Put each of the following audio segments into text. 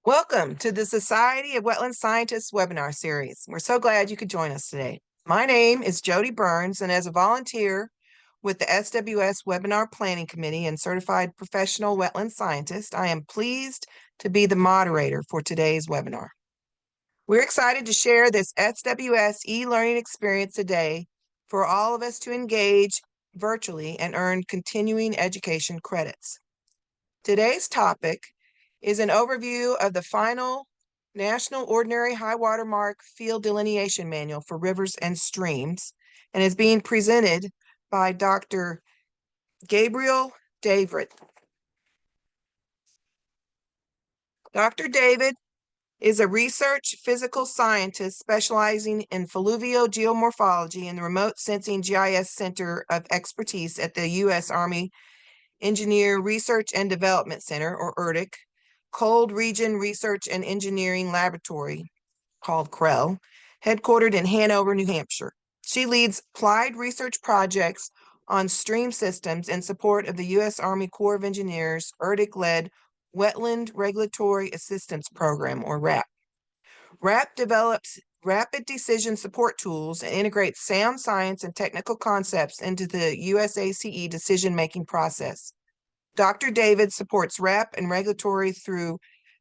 Welcome to the Society of Wetland Scientists webinar series. We're so glad you could join us today. My name is Jody Burns, and as a volunteer with the SWS Webinar Planning Committee and Certified Professional Wetland Scientist, I am pleased to be the moderator for today's webinar. We're excited to share this SWS e-learning experience today for all of us to engage virtually and earn continuing education credits. Today's topic is an overview of the final National Ordinary High Water Mark Field Delineation Manual for Rivers and Streams, and is being presented by Dr. Gabrielle David. Dr. David is a research physical scientist specializing in fluvial geomorphology in the Remote Sensing GIS Center of Expertise at the U.S. Army Engineer Research and Development Center, or ERDC, Cold Region Research and Engineering Laboratory, called CRREL, headquartered in Hanover, New Hampshire. She leads applied research projects on stream systems in support of the U.S. Army Corps of Engineers ERDC-led Wetland Regulatory Assistance Program, or RAP. RAP develops rapid decision support tools and integrates sound science and technical concepts into the USACE decision-making process. Dr. David supports RAP and regulatory through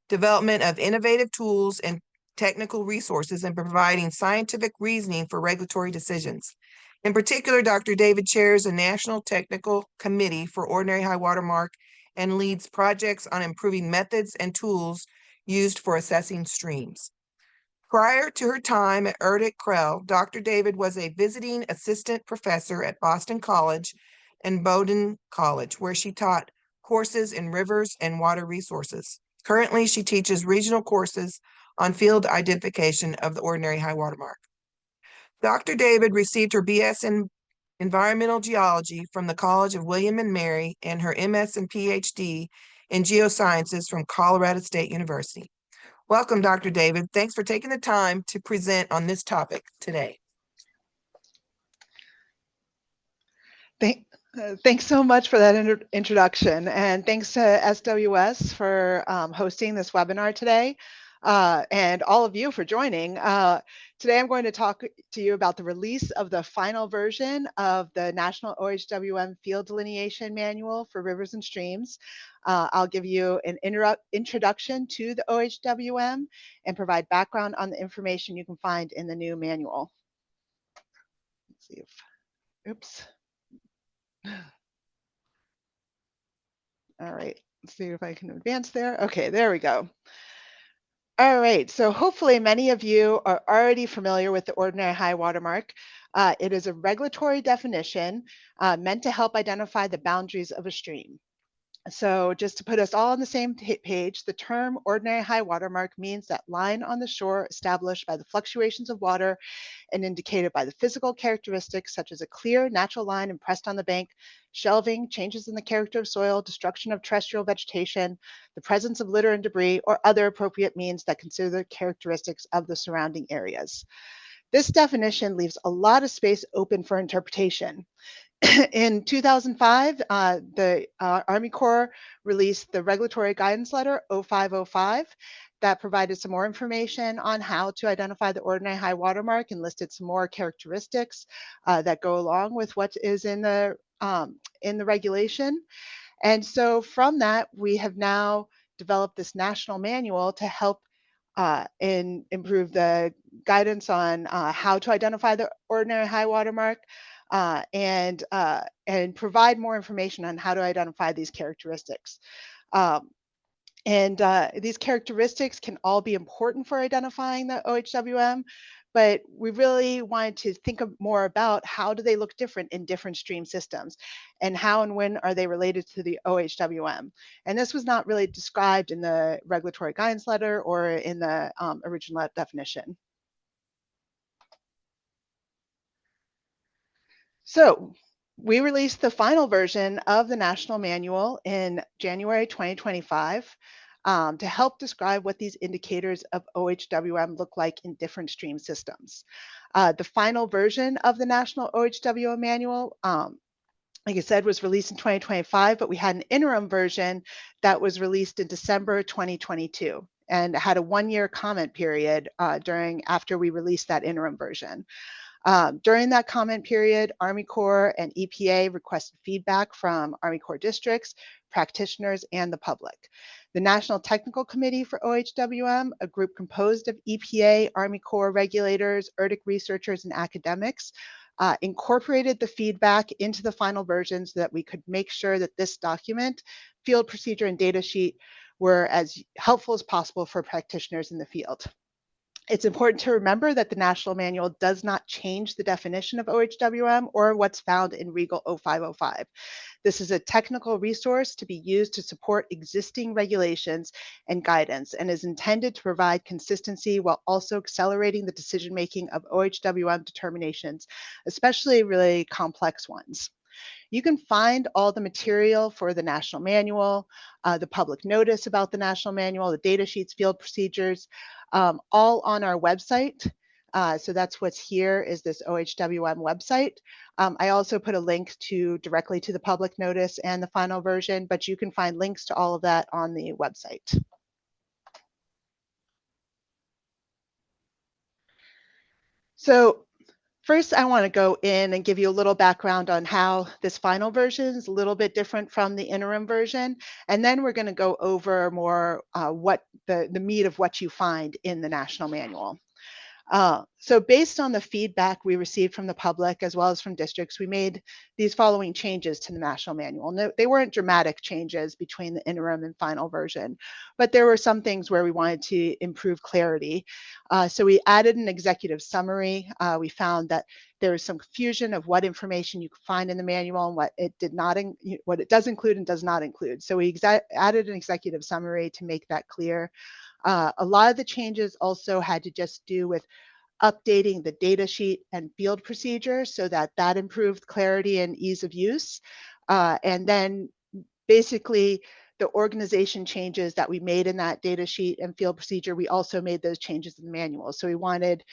development of innovative tools and technical resources and providing scientific reasoning for regulatory decisions. In particular, Dr. David chairs a National Technical Committee for Ordinary High Water Mark and leads projects on improving methods and tools used for assessing streams. Prior to her time at ERDC-CRREL, Dr. David was a visiting assistant professor at Boston College and Bowdoin College, where she taught courses in rivers and water resources. Currently, she teaches regional courses on field identification of the ordinary high water mark. Dr. David received her BS in Environmental Geology from the College of William and Mary and her MS and PhD in Geosciences from Colorado State University. Welcome, Dr. David. Thanks for taking the time to present on this topic today. Thanks so much for that introduction, and thanks to SWS for hosting this webinar today, and all of you for joining. Today I'm going to talk to you about the release of the final version of the National OHWM Field Delineation Manual for Rivers and Streams. I'll give you an introduction to the OHWM and provide background on the information you can find in the new manual. Let's see if, oops. All right, let's see if I can advance there. Okay, there we go. All right, so hopefully many of you are already familiar with the ordinary high water mark. It is a regulatory definition meant to help identify the boundaries of a stream. So just to put us all on the same page, the term ordinary high water mark means that line on the shore established by the fluctuations of water and indicated by the physical characteristics such as a clear natural line impressed on the bank, shelving, changes in the character of soil, destruction of terrestrial vegetation, the presence of litter and debris, or other appropriate means that consider the characteristics of the surrounding areas. This definition leaves a lot of space open for interpretation. In 2005, the Army Corps released the Regulatory Guidance Letter 0505 that provided some more information on how to identify the ordinary high water mark and listed some more characteristics that go along with what is in the regulation. And so from that, we have now developed this national manual to help improve the guidance on how to identify the ordinary high water mark, and provide more information on how to identify these characteristics. These characteristics can all be important for identifying the OHWM, but we really wanted to think more about how do they look different in different stream systems, and how and when are they related to the OHWM. And this was not really described in the regulatory guidance letter or in the original definition. So we released the final version of the National Manual in January 2025 to help describe what these indicators of OHWM look like in different stream systems. The final version of the National OHWM Manual, like I said, was released in 2025, but we had an interim version that was released in December 2022. and had a 1-year comment period after we released that interim version. During that comment period, Army Corps and EPA requested feedback from Army Corps districts, practitioners, and the public. The National Technical Committee for OHWM, a group composed of EPA, Army Corps regulators, ERDC researchers, and academics, incorporated the feedback into the final version so that we could make sure that this document, field procedure, and data sheet were as helpful as possible for practitioners in the field. It's important to remember that the National Manual does not change the definition of OHWM or what's found in Regal 0505. This is a technical resource to be used to support existing regulations and guidance, and is intended to provide consistency while also accelerating the decision-making of OHWM determinations, especially really complex ones. You can find all the material for the National Manual, the public notice about the National Manual, the data sheets, field procedures, all on our website. So that's what's here is this OHWM website. I also put a link directly to the public notice and the final version, but you can find links to all of that on the website. So first, I want to go in and give you a little background on how this final version is a little bit different from the interim version. And then we're going to go over more what the meat of what you find in the National Manual. So based on the feedback we received from the public as well as from districts, we made these following changes to the National Manual. No, they weren't dramatic changes between the interim and final version, but there were some things where we wanted to improve clarity. So we added an executive summary. We found that there was some confusion of what information you could find in the manual and what it does include and does not include. So we added an executive summary to make that clear. A lot of the changes also had to just do with updating the data sheet and field procedure so that improved clarity and ease of use. And then basically the organization changes that we made in that data sheet and field procedure, we also made those changes in the manual. So we wanted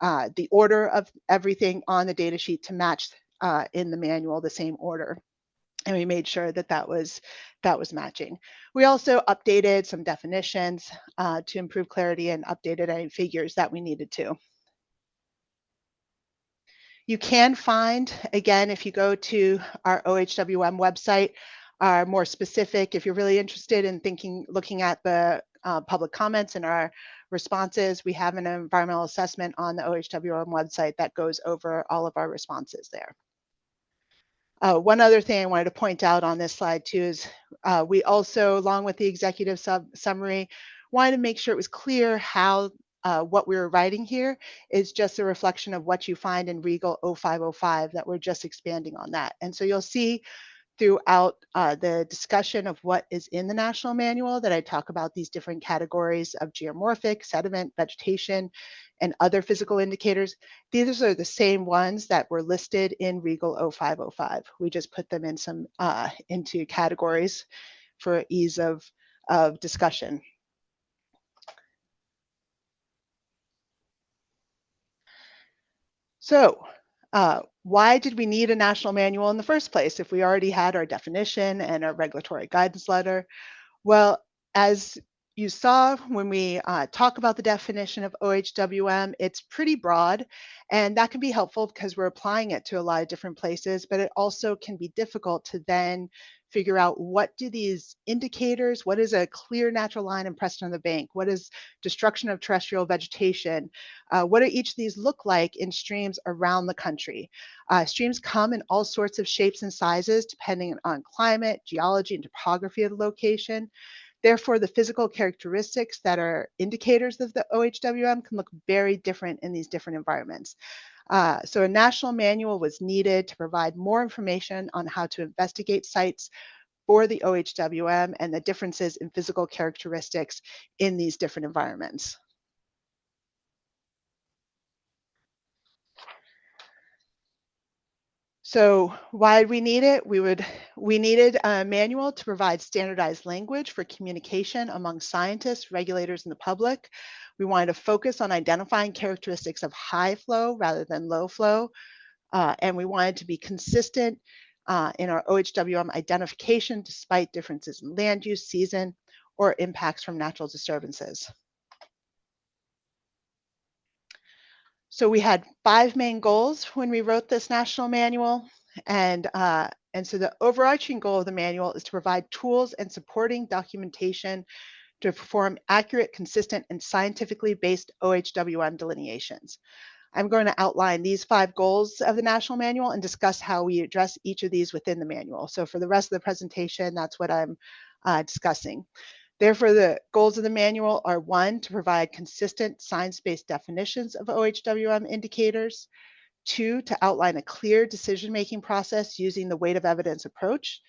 the order of everything on the data sheet to match in the manual, the same order. And we made sure that was matching. We also updated some definitions to improve clarity and updated any figures that we needed to. You can find, again, if you go to our OHWM website, are more specific. If you're really interested in looking at the public comments and our responses, we have an environmental assessment on the OHWM website that goes over all of our responses there. One other thing I wanted to point out on this slide too is we also, along with the executive summary, wanted to make sure it was clear how what we were writing here is just a reflection of what you find in Regal 0505, that we're just expanding on that. And so you'll see throughout the discussion of what is in the National Manual that I talk about these different categories of geomorphic, sediment, vegetation, and other physical indicators. These are the same ones that were listed in Regal 0505. We just put them in into categories for ease of discussion. So why did we need a national manual in the first place if we already had our definition and our regulatory guidance letter? Well, as you saw when we talk about the definition of OHWM, it's pretty broad, and that can be helpful because we're applying it to a lot of different places, but it also can be difficult to then figure out what do these indicators, what is a clear natural line impressed on the bank, what is destruction of terrestrial vegetation, what do each of these look like in streams around the country. Streams come in all sorts of shapes and sizes depending on climate, geology, and topography of the location. Therefore, the physical characteristics that are indicators of the OHWM can look very different in these different environments. So a national manual was needed to provide more information on how to investigate sites for the OHWM and the differences in physical characteristics in these different environments. So why did we need it? We needed a manual to provide standardized language for communication among scientists, regulators, and the public. We wanted to focus on identifying characteristics of high flow rather than low flow. And we wanted to be consistent in our OHWM identification despite differences in land use, season, or impacts from natural disturbances. So we had 5 main goals when we wrote this national manual, and so the overarching goal of the manual is to provide tools and supporting documentation to perform accurate, consistent, and scientifically based OHWM delineations. I'm going to outline these 5 goals of the national manual and discuss how we address each of these within the manual. So for the rest of the presentation, that's what I'm discussing. Therefore, the goals of the manual are 1, to provide consistent science-based definitions of OHWM indicators, 2, to outline a clear decision-making process using the weight of evidence approach,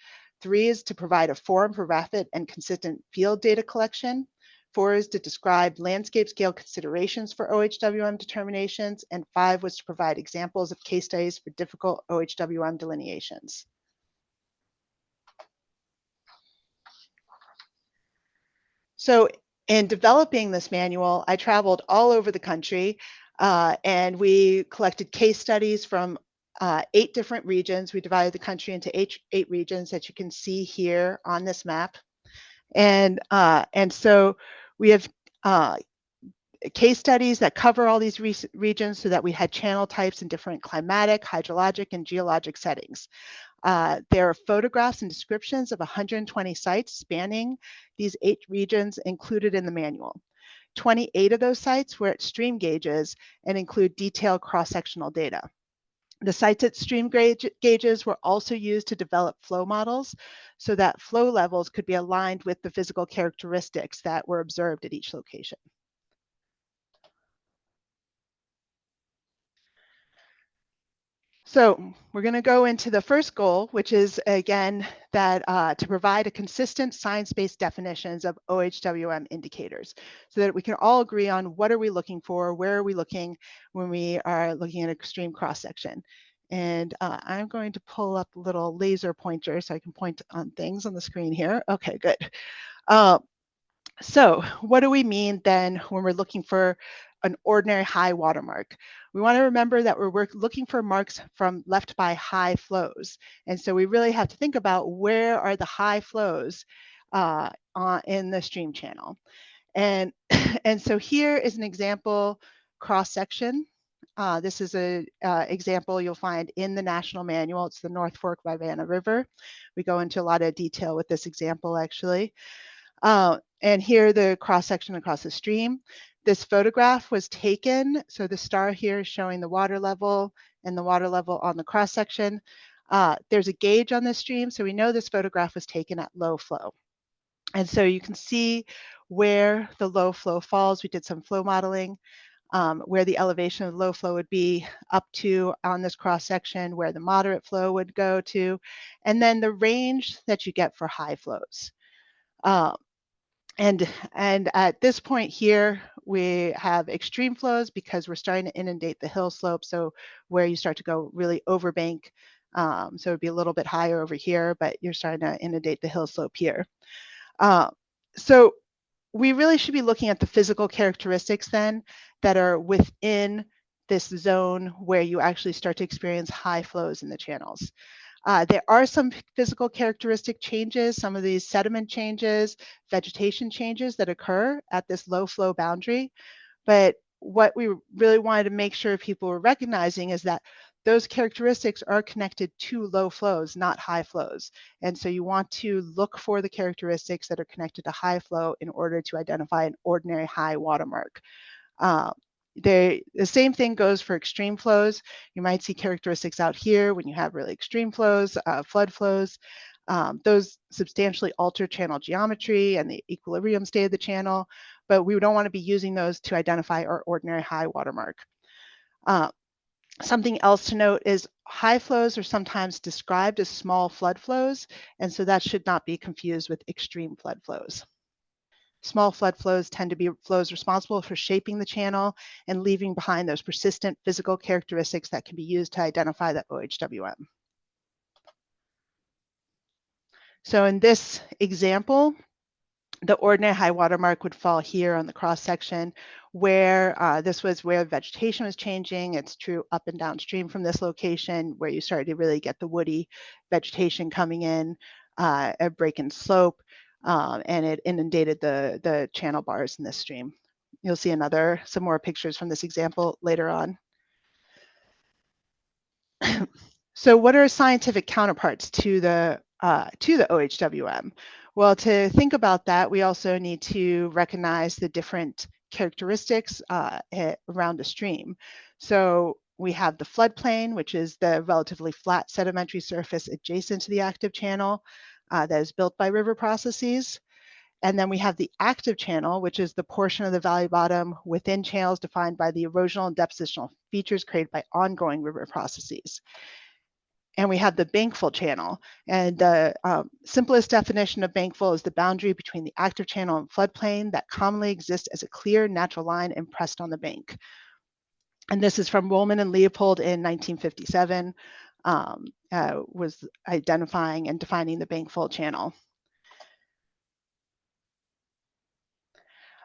3 is to provide a forum for rapid and consistent field data collection, 4 is to describe landscape scale considerations for OHWM determinations, and 5 was to provide examples of case studies for difficult OHWM delineations. So in developing this manual, I traveled all over the country and we collected case studies from 8 different regions. We divided the country into 8 regions that you can see here on this map. And so we have case studies that cover all these regions so that we had channel types in different climatic, hydrologic, and geologic settings. There are photographs and descriptions of 120 sites spanning these 8 regions included in the manual. 28 of those sites were at stream gauges and include detailed cross-sectional data. The sites at stream gauges were also used to develop flow models so that flow levels could be aligned with the physical characteristics that were observed at each location. So we're going to go into the first goal, which is again that to provide a consistent science-based definitions of OHWM indicators so that we can all agree on what are we looking for, where are we looking when we are looking at extreme cross-section. And I'm going to pull up a little laser pointer so I can point on things on the screen here. Okay, good. So what do we mean then when we're looking for an ordinary high water mark? We want to remember that we're looking for marks left by high flows. And so we really have to think about where are the high flows in the stream channel. And, and so here is an example cross-section. This is an example you'll find in the national manual. It's the North Fork Rivanna River. We go into a lot of detail with this example actually. And here the cross-section across the stream. This photograph was taken, so the star here is showing the water level and the water level on the cross-section. There's a gauge on this stream, so we know this photograph was taken at low flow. And so you can see where the low flow falls. We did some flow modeling, where the elevation of low flow would be up to on this cross-section, where the moderate flow would go to, and then the range that you get for high flows. And at this point here, we have extreme flows because we're starting to inundate the hill slope. So where you start to go really over bank, so it'd be a little bit higher over here, but you're starting to inundate the hill slope here. So we really should be looking at the physical characteristics then that are within this zone where you actually start to experience high flows in the channels. There are some physical characteristic changes, some of these sediment changes, vegetation changes that occur at this low flow boundary. But what we really wanted to make sure people were recognizing is that those characteristics are connected to low flows, not high flows. And so you want to look for the characteristics that are connected to high flow in order to identify an ordinary high watermark. The same thing goes for extreme flows. You might see characteristics out here when you have really extreme flows, flood flows. Those substantially alter channel geometry and the equilibrium state of the channel, but we don't want to be using those to identify our ordinary high watermark. Something else to note is high flows are sometimes described as small flood flows, and so that should not be confused with extreme flood flows. Small flood flows tend to be flows responsible for shaping the channel and leaving behind those persistent physical characteristics that can be used to identify the OHWM. So in this example, the ordinary high water mark would fall here on the cross section where this was where vegetation was changing. It's true up and downstream from this location where you started to really get the woody vegetation coming in, a break in slope. And it inundated the channel bars in this stream. You'll see some more pictures from this example later on. So what are scientific counterparts to the OHWM? Well, to think about that, we also need to recognize the different characteristics around a stream. So we have the floodplain, which is the relatively flat sedimentary surface adjacent to the active channel that is built by river processes. And then we have the active channel, which is the portion of the valley bottom within channels defined by the erosional and depositional features created by ongoing river processes. And we have the bankful channel. And the simplest definition of bankful is the boundary between the active channel and floodplain that commonly exists as a clear natural line impressed on the bank. And this is from Woolman and Leopold in 1957, was identifying and defining the bankful channel.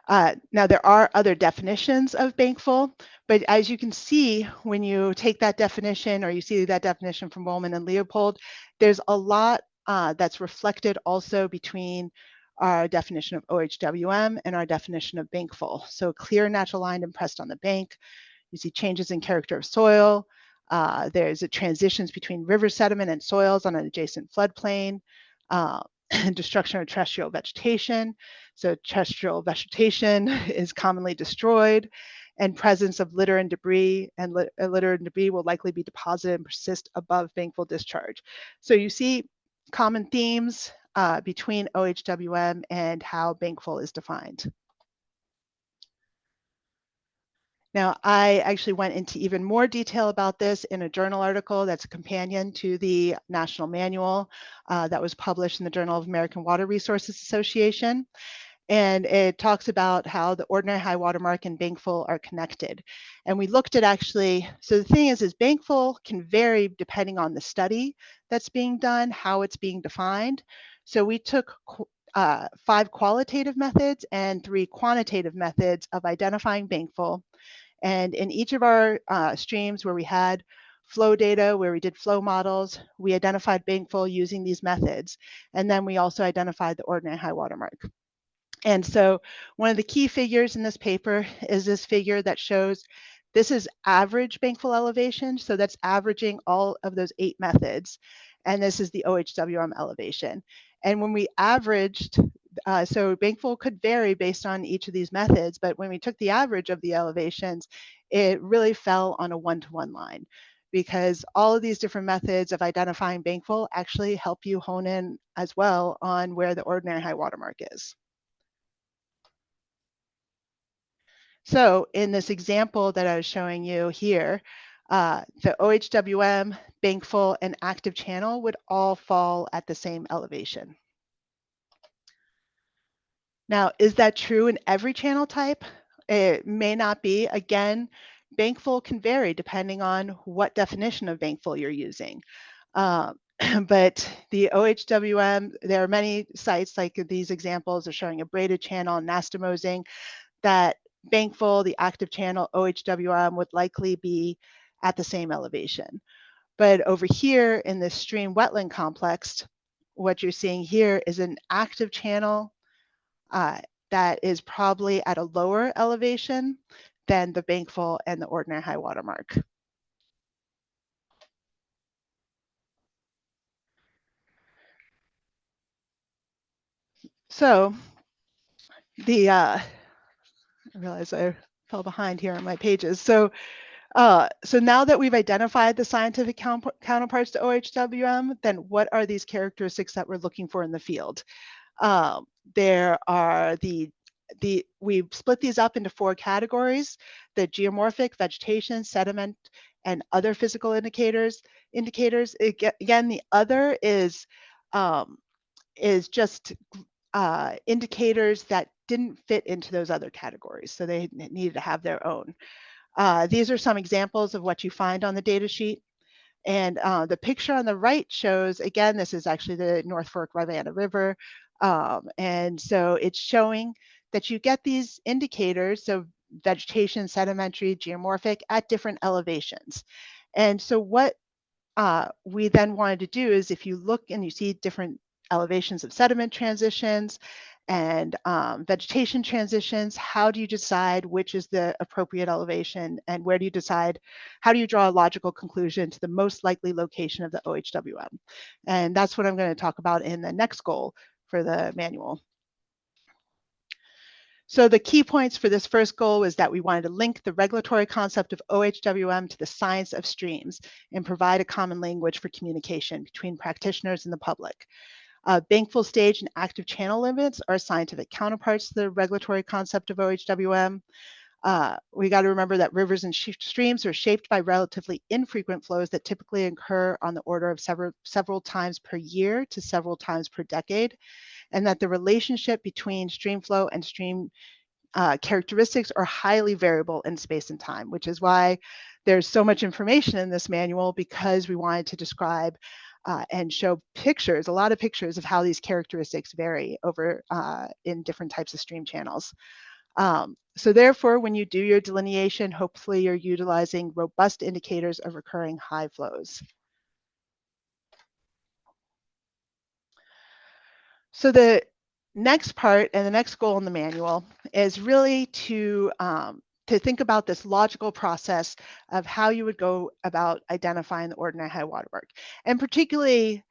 Now, there are other definitions of bankful, but as you can see, when you take that definition or you see that definition from Woolman and Leopold, there's a lot that's reflected also between our definition of OHWM and our definition of bankful. So clear natural line impressed on the bank. You see changes in character of soil. There's transitions between river sediment and soils on an adjacent floodplain. Destruction of terrestrial vegetation. So terrestrial vegetation is commonly destroyed, and presence of litter and debris, and litter and debris will likely be deposited and persist above bankful discharge. So you see common themes between OHWM and how bankful is defined. Now, I actually went into even more detail about this in a journal article that's a companion to the National Manual that was published in the Journal of American Water Resources Association. And it talks about how the ordinary high water mark and bankful are connected. And we looked at actually, so the thing is bankful can vary depending on the study that's being done, how it's being defined. So we took 5 qualitative methods and 3 quantitative methods of identifying bankful. And in each of our streams where we had flow data, where we did flow models, we identified bankful using these methods. And then we also identified the ordinary high water mark. And so one of the key figures in this paper is this figure that shows this is average bankful elevation. So that's averaging all of those 8 methods. And this is the OHWM elevation. And when we averaged, so bankful could vary based on each of these methods, but when we took the average of the elevations, it really fell on a 1-to-1 line, because all of these different methods of identifying bankful actually help you hone in as well on where the ordinary high water mark is. So in this example that I was showing you here, the OHWM, bankful, and active channel would all fall at the same elevation. Now, is that true in every channel type? It may not be. Again, bankful can vary depending on what definition of bankful you're using. But the OHWM, there are many sites like these examples are showing a braided channel and anastomosing that bankful, the active channel, OHWM would likely be at the same elevation. But over here in this stream wetland complex, what you're seeing here is an active channel that is probably at a lower elevation than the bankful and the ordinary high water mark. So I realize I fell behind here on my pages. So now that we've identified the scientific counterparts to OHWM, then what are these characteristics that we're looking for in the field? There are we split these up into 4 categories: the geomorphic, vegetation, sediment, and other physical indicators. Again, the other is just indicators that didn't fit into those other categories, so they needed to have their own. These are some examples of what you find on the data sheet. And the picture on the right shows, again, this is actually the North Fork Rivanna River. And so it's showing that you get these indicators, so vegetation, sedimentary, geomorphic, at different elevations. And so what we then wanted to do is, if you look and you see different elevations of sediment transitions and vegetation transitions. How do you decide which is the appropriate elevation, and where do you decide, how do you draw a logical conclusion to the most likely location of the OHWM? And that's what I'm going to talk about in the next goal for the manual. So the key points for this first goal was that we wanted to link the regulatory concept of OHWM to the science of streams and provide a common language for communication between practitioners and the public. Bankfull stage and active channel limits are scientific counterparts to the regulatory concept of OHWM. We got to remember that rivers and streams are shaped by relatively infrequent flows that typically occur on the order of several times per year to several times per decade, and that the relationship between stream flow and stream characteristics are highly variable in space and time, which is why there's so much information in this manual, because we wanted to describe and show pictures, a lot of pictures of how these characteristics vary over in different types of stream channels. So therefore, when you do your delineation, hopefully you're utilizing robust indicators of recurring high flows. So the next part and the next goal in the manual is really to think about this logical process of how you would go about identifying the ordinary high water mark, and particularly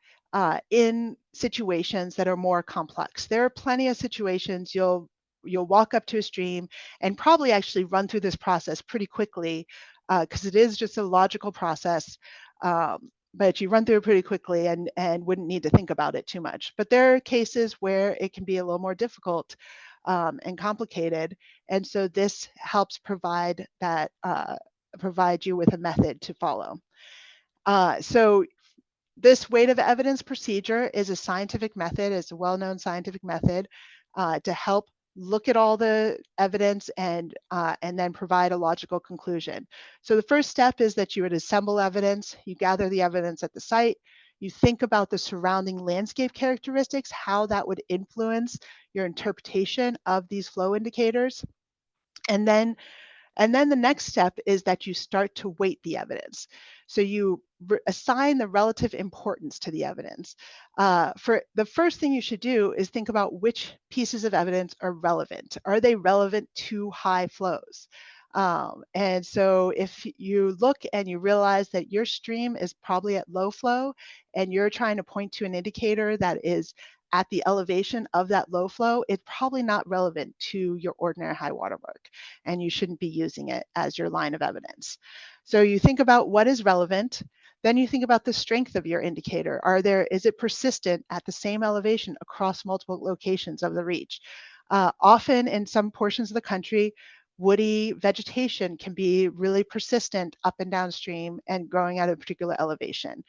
in situations that are more complex. There are plenty of situations you'll walk up to a stream and probably actually run through this process pretty quickly, because it is just a logical process. But you run through it pretty quickly and wouldn't need to think about it too much. But there are cases where it can be a little more difficult and complicated, and so this helps provide that provide you with a method to follow. So this weight of evidence procedure is a scientific method, it's a well-known scientific method to help look at all the evidence and then provide a logical conclusion. So the first step is that you would assemble evidence, you gather the evidence at the site, you think about the surrounding landscape characteristics, how that would influence your interpretation of these flow indicators. And then the next step is that you start to weight the evidence. So you assign the relative importance to the evidence. For the first thing you should do is think about which pieces of evidence are relevant. Are they relevant to high flows? And so if you look and you realize that your stream is probably at low flow and you're trying to point to an indicator that is at the elevation of that low flow, it's probably not relevant to your ordinary high water mark, and you shouldn't be using it as your line of evidence. So you think about what is relevant, then you think about the strength of your indicator. Is it persistent at the same elevation across multiple locations of the reach? Often in some portions of the country, woody vegetation can be really persistent up and downstream and growing at a particular elevation.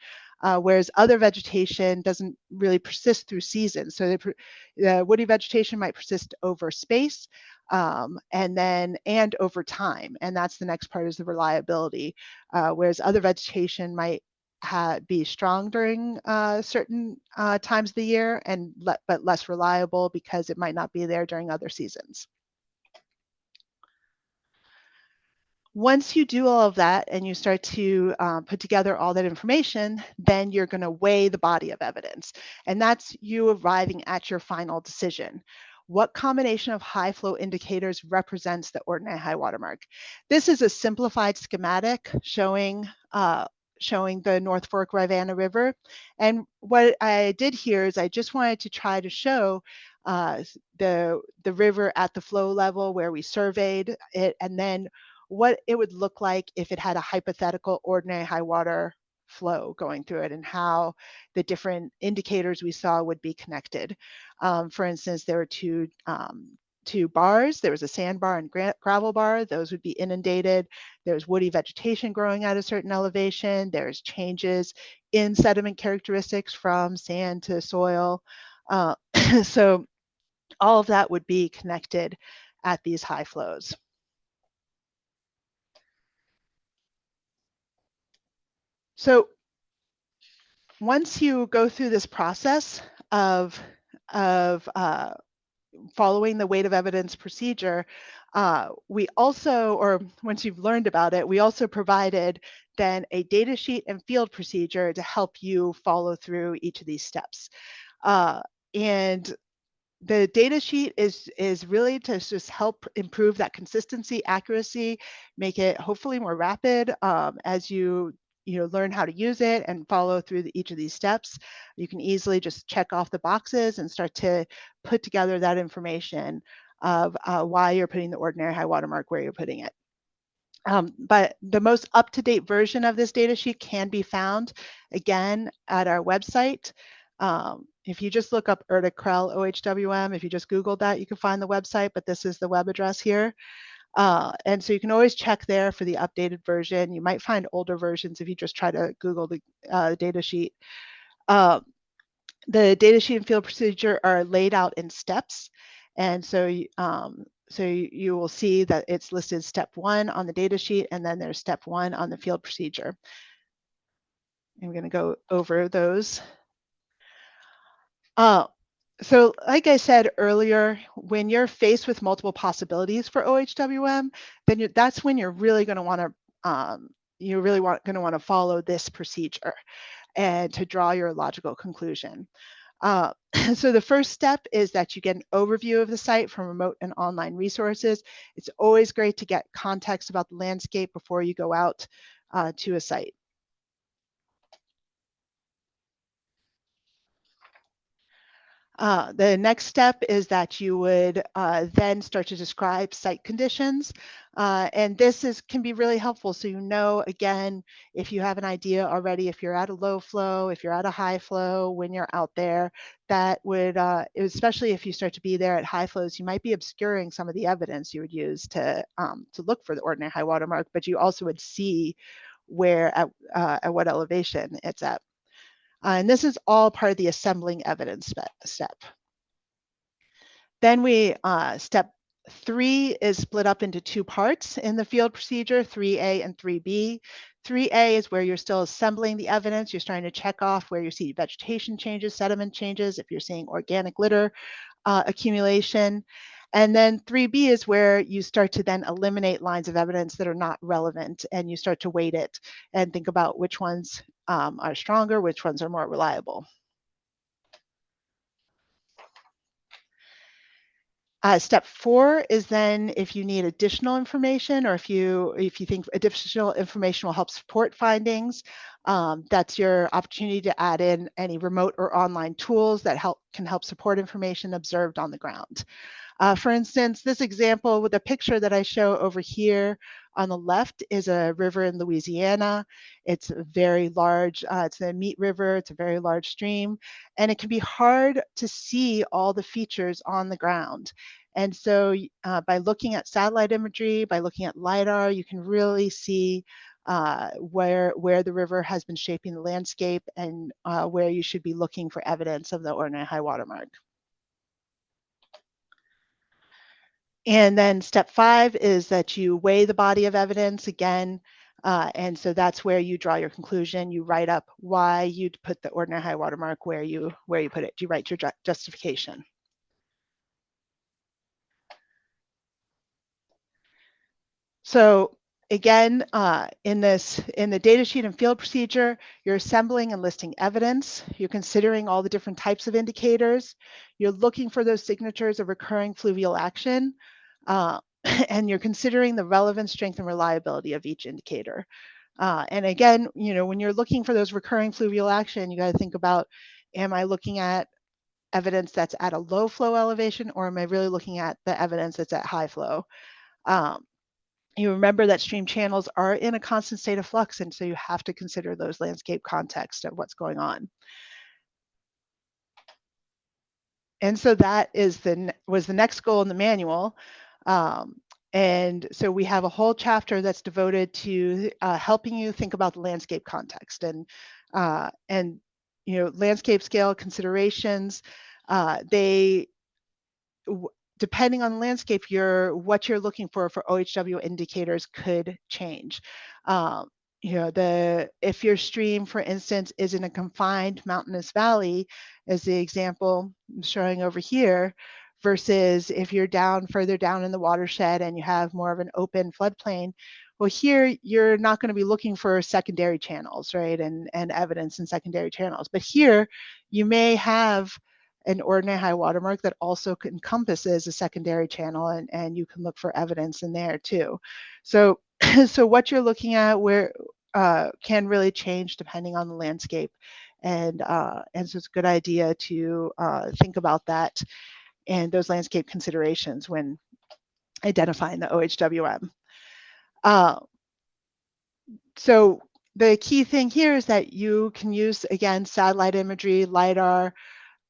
Whereas other vegetation doesn't really persist through seasons. So the woody vegetation might persist over space and over time. And that's the next part, is the reliability. Whereas other vegetation might be strong during certain times of the year but less reliable because it might not be there during other seasons. Once you do all of that and you start to put together all that information, then you're going to weigh the body of evidence. And that's you arriving at your final decision. What combination of high flow indicators represents the ordinary high water mark? This is a simplified schematic showing the North Fork Rivanna River. And what I did here is I just wanted to try to show the river at the flow level where we surveyed it, and then what it would look like if it had a hypothetical ordinary high water flow going through it, and how the different indicators we saw would be connected. For instance, there were two bars. There was a sandbar and gravel bar. Those would be inundated. There's woody vegetation growing at a certain elevation. There's changes in sediment characteristics from sand to soil. So all of that would be connected at these high flows. So once you go through this process of following the weight of evidence procedure, we also, or once you've learned about it, we also provided then a data sheet and field procedure to help you follow through each of these steps. And the data sheet is really to just help improve that consistency, accuracy, make it hopefully more rapid as you learn how to use it and follow through each of these steps. You can easily just check off the boxes and start to put together that information of why you're putting the ordinary high water mark where you're putting it. But the most up-to-date version of this data sheet can be found again at our website. If you just look up ERDC-CRREL OHWM, if you just Google that, you can find the website, but this is the web address here. And so you can always check there for the updated version. You might find older versions if you just try to Google the data sheet. The data sheet and field procedure are laid out in steps. And so you will see that it's listed step 1 on the data sheet, and then there's step 1 on the field procedure. And we're going to go over those. So like I said earlier, when you're faced with multiple possibilities for OHWM, then that's when you're really going to want to follow this procedure and to draw your logical conclusion. So the first step is that you get an overview of the site from remote and online resources. It's always great to get context about the landscape before you go out to a site. The next step is that you would then start to describe site conditions. And this can be really helpful. So again, if you have an idea already, if you're at a low flow, if you're at a high flow, when you're out there, that would, especially if you start to be there at high flows, you might be obscuring some of the evidence you would use to look for the ordinary high water mark, but you also would see where at what elevation it's at. And this is all part of the assembling evidence step. Then step 3 is split up into 2 parts in the field procedure, 3A and 3B. 3A is where you're still assembling the evidence. You're starting to check off where you see vegetation changes, sediment changes, if you're seeing organic litter accumulation. And then 3B is where you start to then eliminate lines of evidence that are not relevant, and you start to weight it and think about which ones are stronger, which ones are more reliable. Step 4 is then if you need additional information, or if you think additional information will help support findings, that's your opportunity to add in any remote or online tools that can help support information observed on the ground. For instance, this example with the picture that I show over here on the left is a river in Louisiana. It's very large. It's a Meat River. It's a very large stream, and it can be hard to see all the features on the ground. And so by looking at satellite imagery, by looking at LiDAR, you can really see where the river has been shaping the landscape, and where you should be looking for evidence of the ordinary high water mark. And then step 5 is that you weigh the body of evidence again. And so that's where you draw your conclusion. You write up why you'd put the ordinary high water mark where you put it. You write your justification. So again, in the data sheet and field procedure, you're assembling and listing evidence. You're considering all the different types of indicators. You're looking for those signatures of recurring fluvial action. And you're considering the relevance, strength, and reliability of each indicator. And again, when you're looking for those recurring fluvial action, you got to think about, am I looking at evidence that's at a low flow elevation, or am I really looking at the evidence that's at high flow? You remember that stream channels are in a constant state of flux, and so you have to consider those landscape context of what's going on. And so that was the next goal in the manual. And so we have a whole chapter that's devoted to helping you think about the landscape context and landscape scale considerations. Depending on the landscape, what you're looking for OHW indicators could change. If your stream, for instance, is in a confined mountainous valley, as the example I'm showing over here, versus if you're further down in the watershed and you have more of an open floodplain, well, here you're not going to be looking for secondary channels, right, and evidence in secondary channels. But here you may have an ordinary high water mark that also encompasses a secondary channel, and you can look for evidence in there too. So, so what you're looking at can really change depending on the landscape, and so it's a good idea to think about that and those landscape considerations when identifying the OHWM. So the key thing here is that you can use, again, satellite imagery, LiDAR,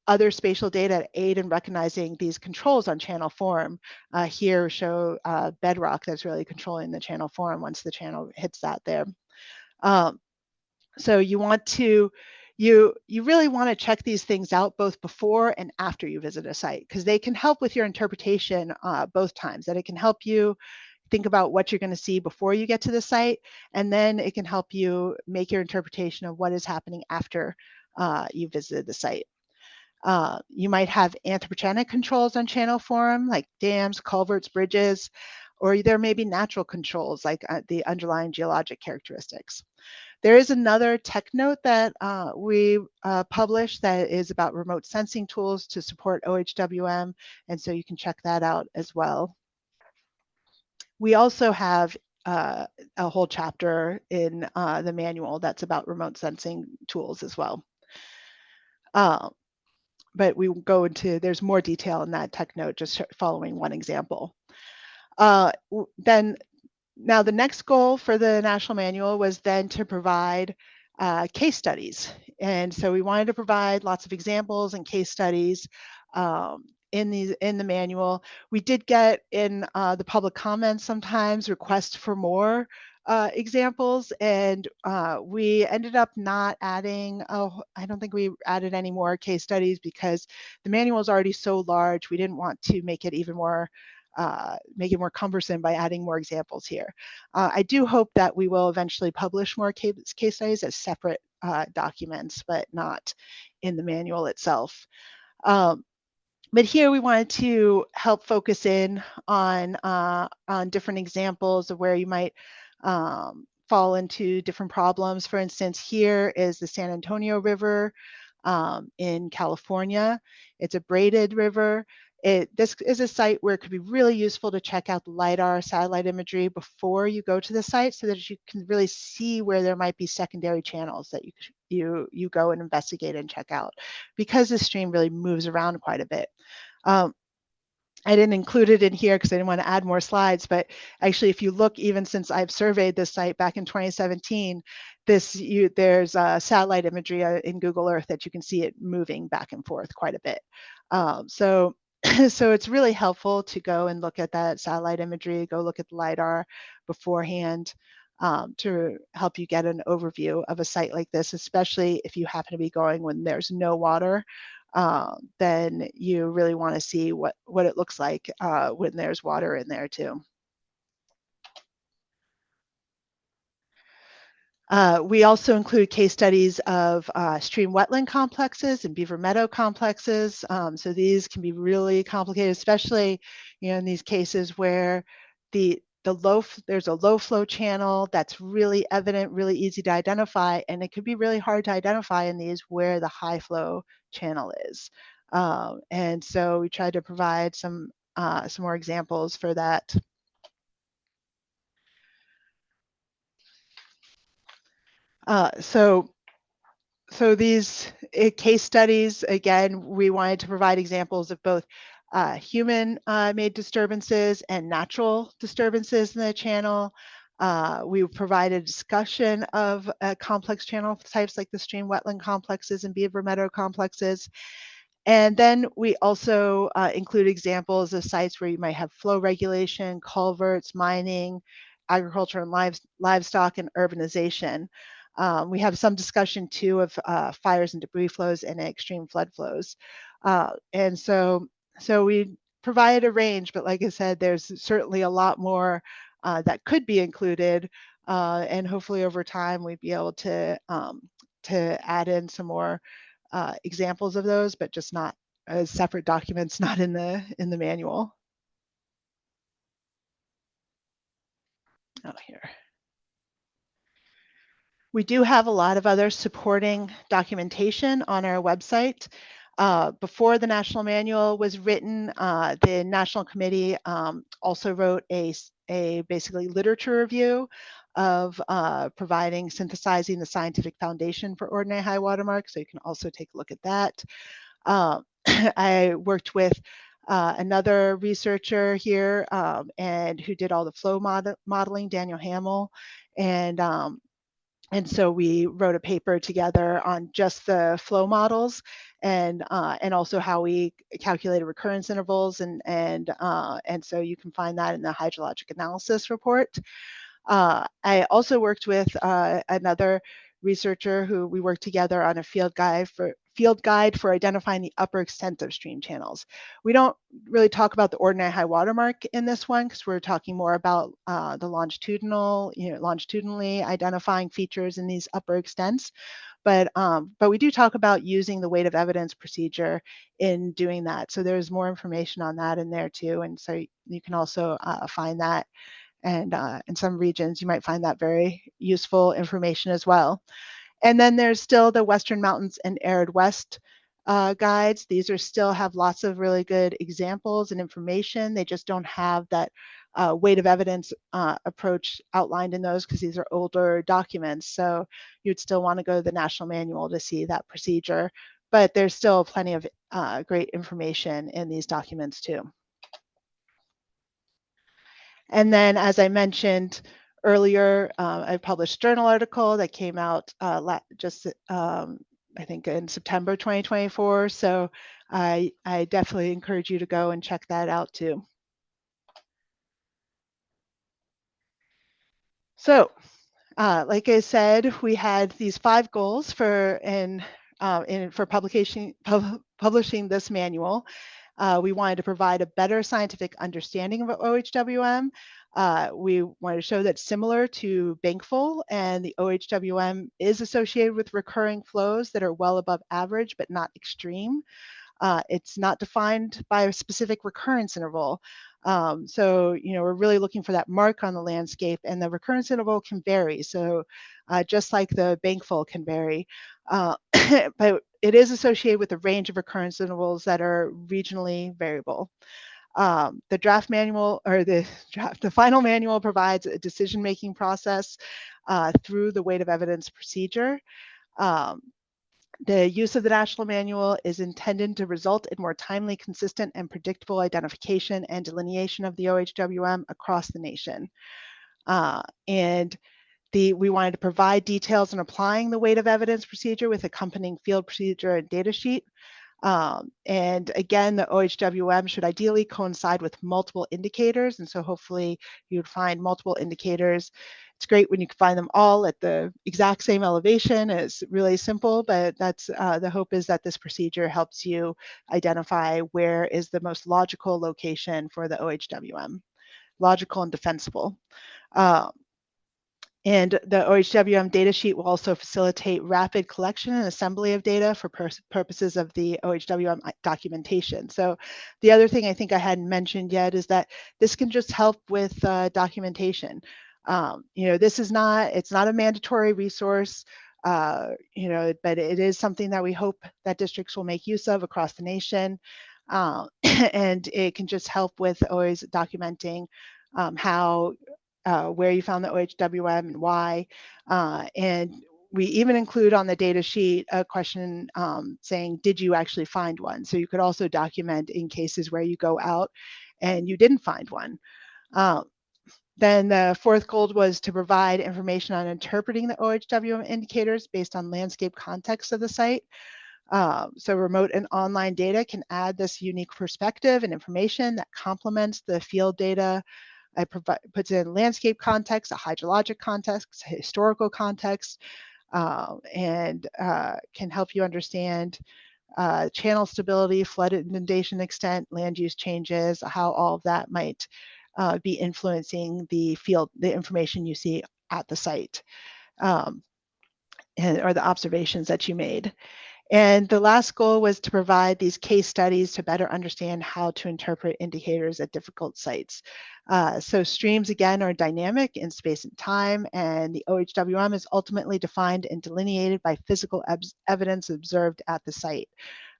other spatial data to aid in recognizing these controls on channel form. Here show bedrock that's really controlling the channel form once the channel hits that there. So you want to, you really want to check these things out both before and after you visit a site, because they can help with your interpretation both times. That it can help you think about what you're going to see before you get to the site, and then it can help you make your interpretation of what is happening after you visited the site. You might have anthropogenic controls on channel form, like dams, culverts, bridges, or there may be natural controls like the underlying geologic characteristics. There is another tech note that we published that is about remote sensing tools to support OHWM, and so you can check that out as well. We also have a whole chapter in the manual that's about remote sensing tools as well. But we go into, there's more detail in that tech note, just following one example. Then now the next goal for the National Manual was then to provide case studies. And so we wanted to provide lots of examples and case studies in the manual. We did get in the public comments sometimes requests for more examples, and we ended up not adding, I don't think we added any more case studies because the manual is already so large. We didn't want to make it even more make it more cumbersome by adding more examples here. I do hope that we will eventually publish more case studies as separate documents, but not in the manual itself. But here we wanted to help focus in on different examples of where you might fall into different problems. For instance, here is the San Antonio River in California. It's a braided river. This is a site where it could be really useful to check out the LiDAR satellite imagery before you go to the site, so that you can really see where there might be secondary channels that you go and investigate and check out, because the stream really moves around quite a bit. I didn't include it in here because I didn't want to add more slides, but actually if you look, even since I've surveyed this site back in 2017, there's satellite imagery in Google Earth that you can see it moving back and forth quite a bit. So it's really helpful to go and look at that satellite imagery, go look at the LiDAR beforehand to help you get an overview of a site like this, especially if you happen to be going when there's no water. Then you really want to see what it looks like when there's water in there too. We also include case studies of stream wetland complexes and beaver meadow complexes. So these can be really complicated, especially in these cases where there's a low flow channel that's really evident, really easy to identify, and it could be really hard to identify in these where the high flow channel is. And so we tried to provide some more examples for that. So these case studies, again, we wanted to provide examples of both human-made disturbances and natural disturbances in the channel. We provided discussion of complex channel types like the stream wetland complexes and beaver meadow complexes. And then we also include examples of sites where you might have flow regulation, culverts, mining, agriculture and livestock, and urbanization. We have some discussion too of fires and debris flows and extreme flood flows. And so we provide a range, but like I said, there's certainly a lot more that could be included. And hopefully over time, we'd be able to add in some more examples of those, but just not as separate documents, not in the manual. Oh, here. We do have a lot of other supporting documentation on our website. Before the National Manual was written, the National Committee also wrote a basically literature review of synthesizing the scientific foundation for ordinary high water mark. So you can also take a look at that. I worked with another researcher here and who did all the flow modeling, Daniel Hamill, and so we wrote a paper together on just the flow models and also how we calculated recurrence intervals and so you can find that in the hydrologic analysis report. I also worked with another researcher who we worked together on a field guide for identifying the upper extent of stream channels. We don't really talk about the ordinary high water mark in this one because we're talking more about the longitudinally identifying features in these upper extents. But we do talk about using the weight of evidence procedure in doing that. So there's more information on that in there too. And so you can also find that. And in some regions, you might find that very useful information as well. And then there's still the Western Mountains and Arid West guides. These still have lots of really good examples and information. They just don't have that weight of evidence approach outlined in those because these are older documents. So you'd still want to go to the National Manual to see that procedure. But there's still plenty of great information in these documents too. And then, as I mentioned earlier, I published a journal article that came out just, I think, in September 2024. So I definitely encourage you to go and check that out too. So, like I said, we had these 5 goals for publishing this manual. We wanted to provide a better scientific understanding of OHWM. We wanted to show that similar to bankful, and the OHWM is associated with recurring flows that are well above average, but not extreme. It's not defined by a specific recurrence interval. So, we're really looking for that mark on the landscape, and the recurrence interval can vary. So just like the bankful can vary, but it is associated with a range of recurrence intervals that are regionally variable. The draft manual or the final manual provides a decision-making process through the weight of evidence procedure. The use of the National Manual is intended to result in more timely, consistent, and predictable identification and delineation of the OHWM across the nation. And we wanted to provide details on applying the weight of evidence procedure with accompanying field procedure and data sheet. And again, the OHWM should ideally coincide with multiple indicators. And so hopefully you'd find multiple indicators. It's great when you can find them all at the exact same elevation. It's really simple, but that's the hope is that this procedure helps you identify where is the most logical location for the OHWM, logical and defensible. And the OHWM data sheet will also facilitate rapid collection and assembly of data for purposes of the OHWM documentation. So the other thing I think I hadn't mentioned yet is that this can just help with documentation. This is it's not a mandatory resource, but it is something that we hope that districts will make use of across the nation. And it can just help with always documenting how where you found the OHWM and why. And we even include on the data sheet a question saying, did you actually find one? So you could also document in cases where you go out and you didn't find one. Then the 4th goal was to provide information on interpreting the OHWM indicators based on landscape context of the site. So remote and online data can add this unique perspective and information that complements the field data. It puts in landscape context, a hydrologic context, a historical context, and can help you understand channel stability, flood inundation extent, land use changes, how all of that might be influencing the information you see at the site, or the observations that you made. And the last goal was to provide these case studies to better understand how to interpret indicators at difficult sites. So streams, again, are dynamic in space and time, and the OHWM is ultimately defined and delineated by physical evidence observed at the site.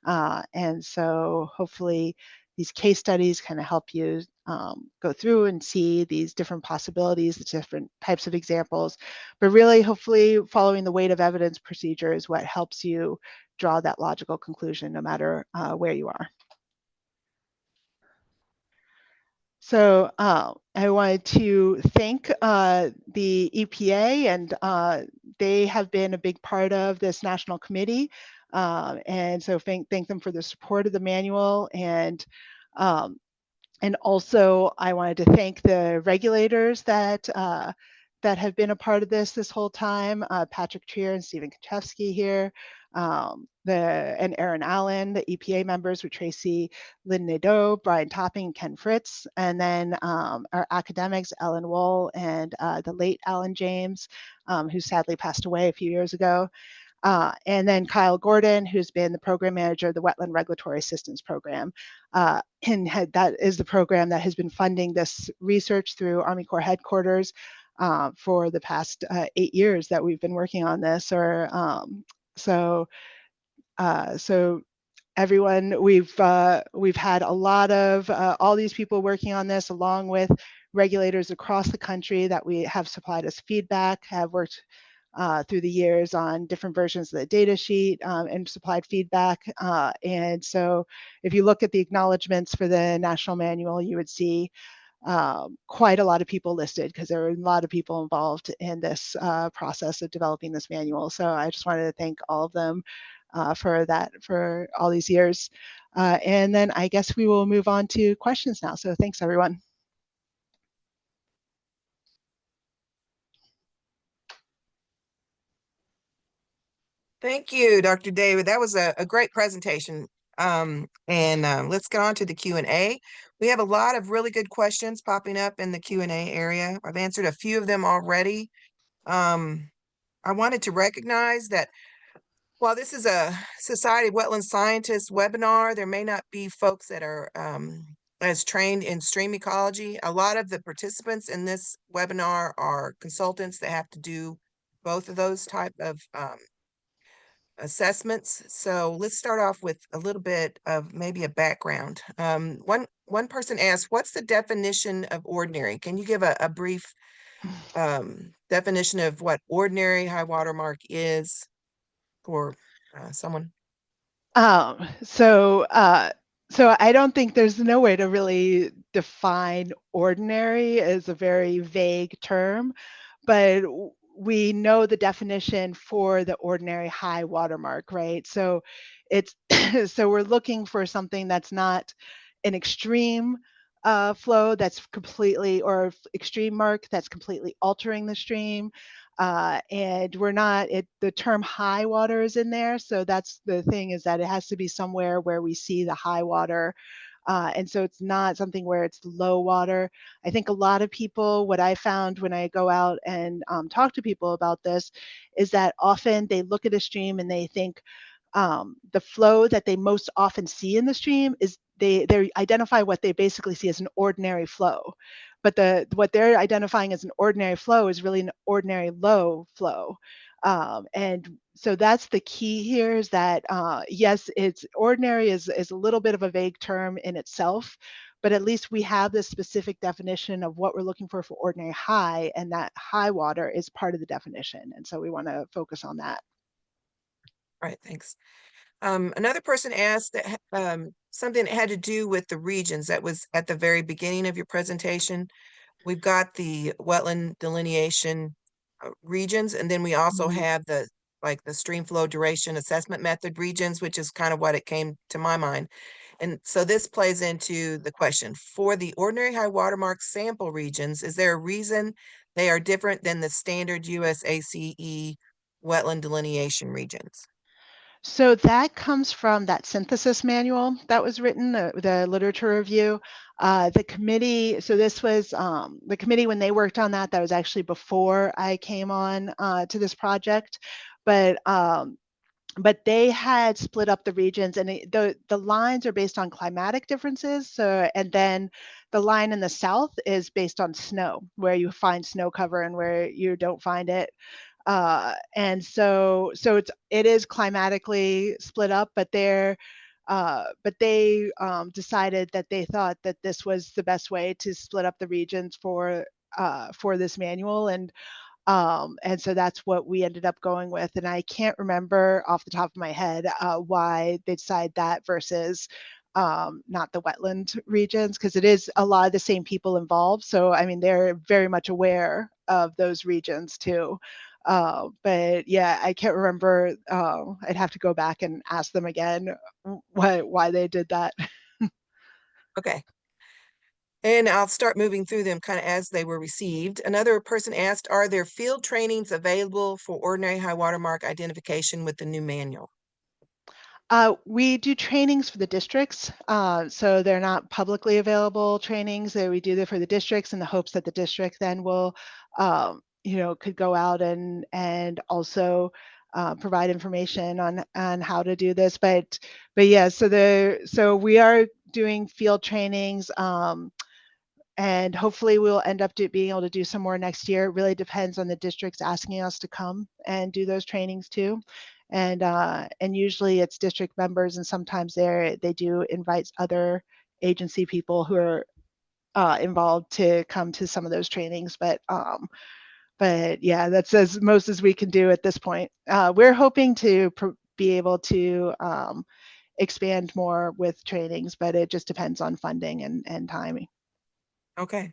And so hopefully these case studies kind of help you go through and see these different possibilities, the different types of examples, but really hopefully following the weight of evidence procedure is what helps you draw that logical conclusion no matter where you are. So I wanted to thank the EPA, and they have been a big part of this national committee. And so thank them for the support of the manual. And also I wanted to thank the regulators that have been a part of this whole time, Patrick Trier and Stephen Kaczewski here, and Aaron Allen, the EPA members with Tracy Lynn Nadeau, Brian Topping, and Ken Fritz, and then our academics, Ellen Wohl and the late Alan James, who sadly passed away a few years ago. And then Kyle Gordon, who's been the program manager of the Wetland Regulatory Assistance Program. And that is the program that has been funding this research through Army Corps headquarters for the past 8 years that we've been working on this. So everyone, we've had a lot of all these people working on this, along with regulators across the country that we have supplied us feedback, have worked through the years on different versions of the data sheet and supplied feedback. And so if you look at the acknowledgements for the national manual, you would see quite a lot of people listed, because there are a lot of people involved in this process of developing this manual. So I just wanted to thank all of them for all these years. And then I guess we will move on to questions now. So thanks, everyone. Thank you, Dr. David. That was a great presentation. Let's get on to the Q&A. We have a lot of really good questions popping up in the Q&A area. I've answered a few of them already. I wanted to recognize that while this is a Society of Wetland Scientists webinar, there may not be folks that are as trained in stream ecology. A lot of the participants in this webinar are consultants that have to do both of those type of assessments. So let's start off with a little bit of maybe a background. One person asked, what's the definition of ordinary? Can you give a brief definition of what ordinary high water mark is for someone? So I don't think there's no way to really define ordinary as a very vague term, but we know the definition for the ordinary high watermark, right? So it's so we're looking for something that's not an extreme flow that's completely, or extreme mark that's completely altering the stream. And we're not, the term high water is in there. So that's the thing, is that it has to be somewhere where we see the high water. And so it's not something where it's low water. I think a lot of people, what I found when I go out and talk to people about this, is that often they look at a stream and they think the flow that they most often see in the stream is they identify what they basically see as an ordinary flow. But what they're identifying as an ordinary flow is really an ordinary low flow. And so that's the key here, is that yes, it's ordinary is a little bit of a vague term in itself, but at least we have this specific definition of what we're looking for ordinary high, and that high water is part of the definition. And so we want to focus on that. Right, thanks. Another person asked that something that had to do with the regions that was at the very beginning of your presentation. We've got the wetland delineation regions, and then we also have the stream flow duration assessment method regions, which is kind of what it came to my mind. And so this plays into the question, for the ordinary high watermark sample regions, is there a reason they are different than the standard USACE wetland delineation regions? So that comes from that synthesis manual that was written, the literature review. The committee, so this was the committee when they worked on that, that was actually before I came on to this project. But they had split up the regions, and the lines are based on climatic differences. So, and then the line in the south is based on snow, where you find snow cover and where you don't find it. And so it is climatically split up, but but they decided that they thought that this was the best way to split up the regions for this manual, and so that's what we ended up going with. And I can't remember off the top of my head why they decided that versus not the wetland regions, because it is a lot of the same people involved. So, I mean, they're very much aware of those regions too. But yeah, I can't remember. I'd have to go back and ask them again why they did that. Okay. And I'll start moving through them kind of as they were received. Another person asked, are there field trainings available for ordinary high water mark identification with the new manual? We do trainings for the districts, so they're not publicly available trainings. We do them for the districts in the hopes that the district then will, could go out and also provide information on how to do this. But yeah, so we are doing field trainings. And hopefully we'll end up being able to do some more next year. It really depends on the districts asking us to come and do those trainings too. And usually it's district members, and sometimes they do invite other agency people who are involved to come to some of those trainings. But yeah, that's as most as we can do at this point. We're hoping to be able to expand more with trainings, but it just depends on funding and timing. Okay.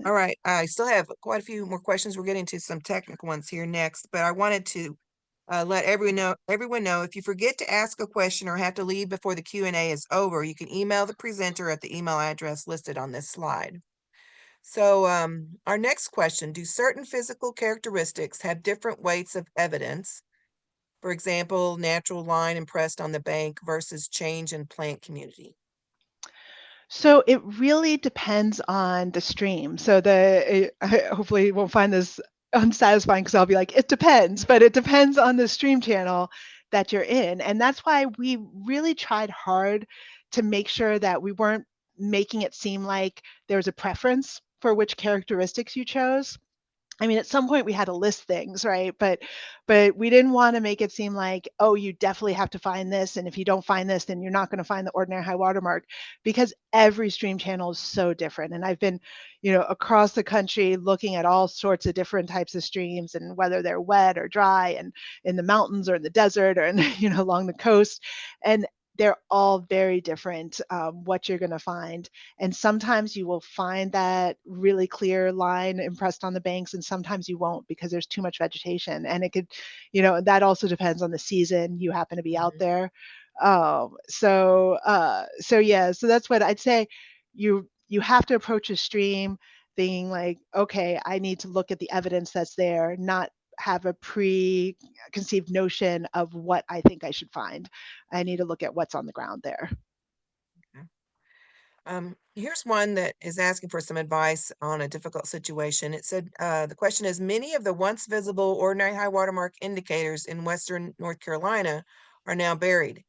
All right. I still have quite a few more questions. We're getting to some technical ones here next, but I wanted to let everyone know if you forget to ask a question or have to leave before the Q&A is over, you can email the presenter at the email address listed on this slide. So our next question, do certain physical characteristics have different weights of evidence? For example, natural line impressed on the bank versus change in plant community. So it really depends on the stream. So hopefully you won't find this unsatisfying because I'll be like, it depends, but it depends on the stream channel that you're in. And that's why we really tried hard to make sure that we weren't making it seem like there was a preference for which characteristics you chose. I mean, at some point we had to list things, right? But we didn't want to make it seem like, oh, you definitely have to find this, and if you don't find this, then you're not going to find the ordinary high water mark, because every stream channel is so different. And I've been, across the country looking at all sorts of different types of streams, and whether they're wet or dry, and in the mountains or in the desert or in, along the coast, and they're all very different, what you're going to find. And sometimes you will find that really clear line impressed on the banks, and sometimes you won't because there's too much vegetation. And it could, that also depends on the season you happen to be out there. So yeah, so that's what I'd say. You have to approach a stream being like, okay, I need to look at the evidence that's there, not have a preconceived notion of what I think I should find. I need to look at what's on the ground there. Here's one that is asking for some advice on a difficult situation. It said, the question is, many of the once visible ordinary high water mark indicators in Western North Carolina are now buried.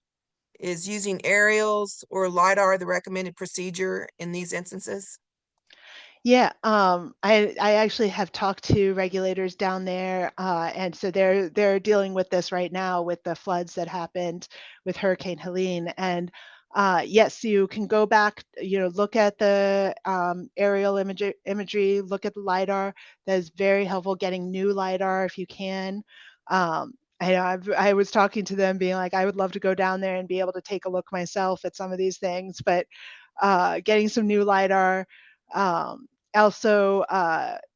Is using aerials or LiDAR the recommended procedure in these instances? Yeah, I actually have talked to regulators down there, and so they're dealing with this right now with the floods that happened with Hurricane Helene. And yes, you can go back, look at the aerial imagery, look at the LiDAR. That is very helpful. Getting new LiDAR if you can. I was talking to them, being like, I would love to go down there and be able to take a look myself at some of these things, but getting some new LiDAR. Also,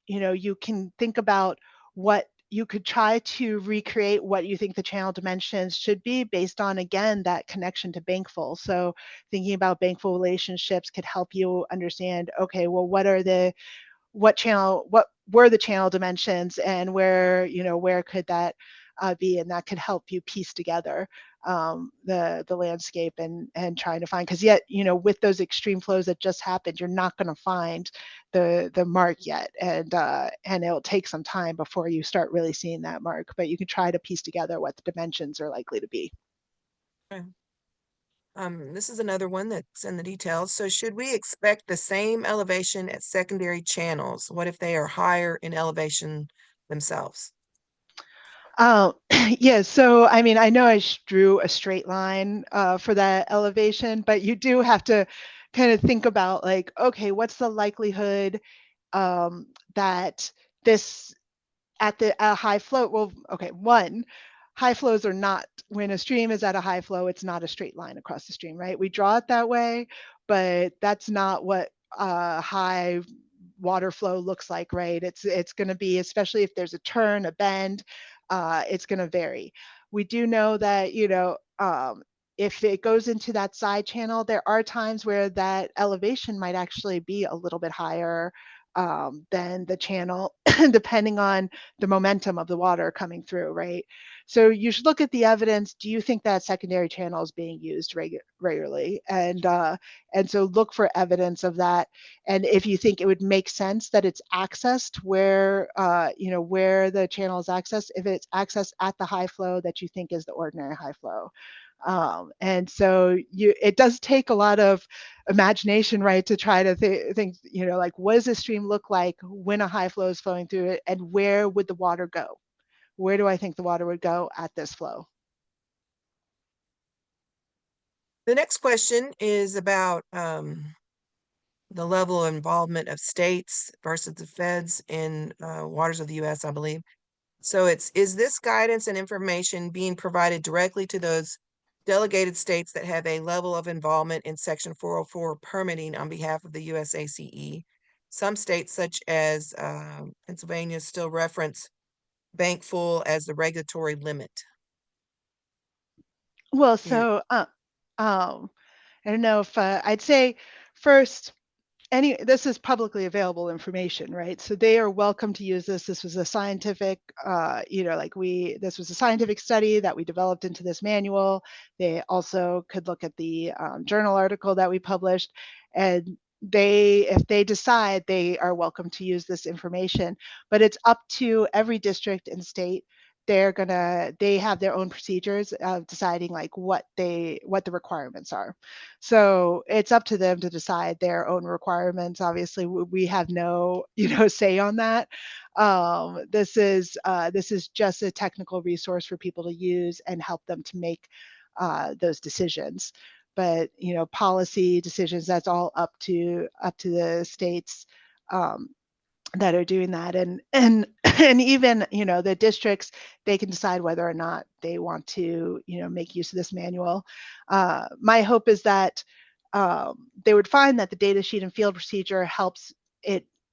you can think about what you could try to recreate what you think the channel dimensions should be based on, again, that connection to bankful. So thinking about bankful relationships could help you understand, okay, well, what were the channel dimensions, and where could that be, and that could help you piece together the landscape and trying to find, because yet with those extreme flows that just happened, you're not going to find the mark yet, and it'll take some time before you start really seeing that mark, but you can try to piece together what the dimensions are likely to be. Okay. This is another one that's in the details. So should we expect the same elevation at secondary channels? What if they are higher in elevation themselves? Yeah, so I mean, I know I drew a straight line for that elevation, but you do have to kind of think about like, okay, what's the likelihood that this at the high flow? Well, okay, one, high flows are not, when a stream is at a high flow, it's not a straight line across the stream, right? We draw it that way, but that's not what high water flow looks like, right? It's going to be, especially if there's a turn, a bend, it's going to vary. We do know that, if it goes into that side channel, there are times where that elevation might actually be a little bit higher than the channel, depending on the momentum of the water coming through, right? So you should look at the evidence. Do you think that secondary channel is being used regularly? And so look for evidence of that. And if you think it would make sense that it's accessed where, where the channel is accessed, if it's accessed at the high flow that you think is the ordinary high flow. And so it does take a lot of imagination, right, to try to think, like, what does this stream look like when a high flow is flowing through it, and where would the water go? Where do I think the water would go at this flow? The next question is about the level of involvement of states versus the feds in waters of the U.S., I believe. So is this guidance and information being provided directly to those delegated states that have a level of involvement in Section 404 permitting on behalf of the USACE? Some states, such as Pennsylvania, still reference bank full as the regulatory limit. Well, Do you- so I don't know if I'd say first, this is publicly available information, right? So they are welcome to use this. This was a scientific, this was a scientific study that we developed into this manual. They also could look at the journal article that we published, and if they decide, they are welcome to use this information. But it's up to every district and state. They have their own procedures of deciding like what the requirements are. So it's up to them to decide their own requirements. Obviously, we have no, say on that. This is just a technical resource for people to use and help them to make those decisions. But policy decisions, that's all up to the states. That are doing that, and and even the districts, they can decide whether or not they want to make use of this manual. My hope is that they would find that the data sheet and field procedure helps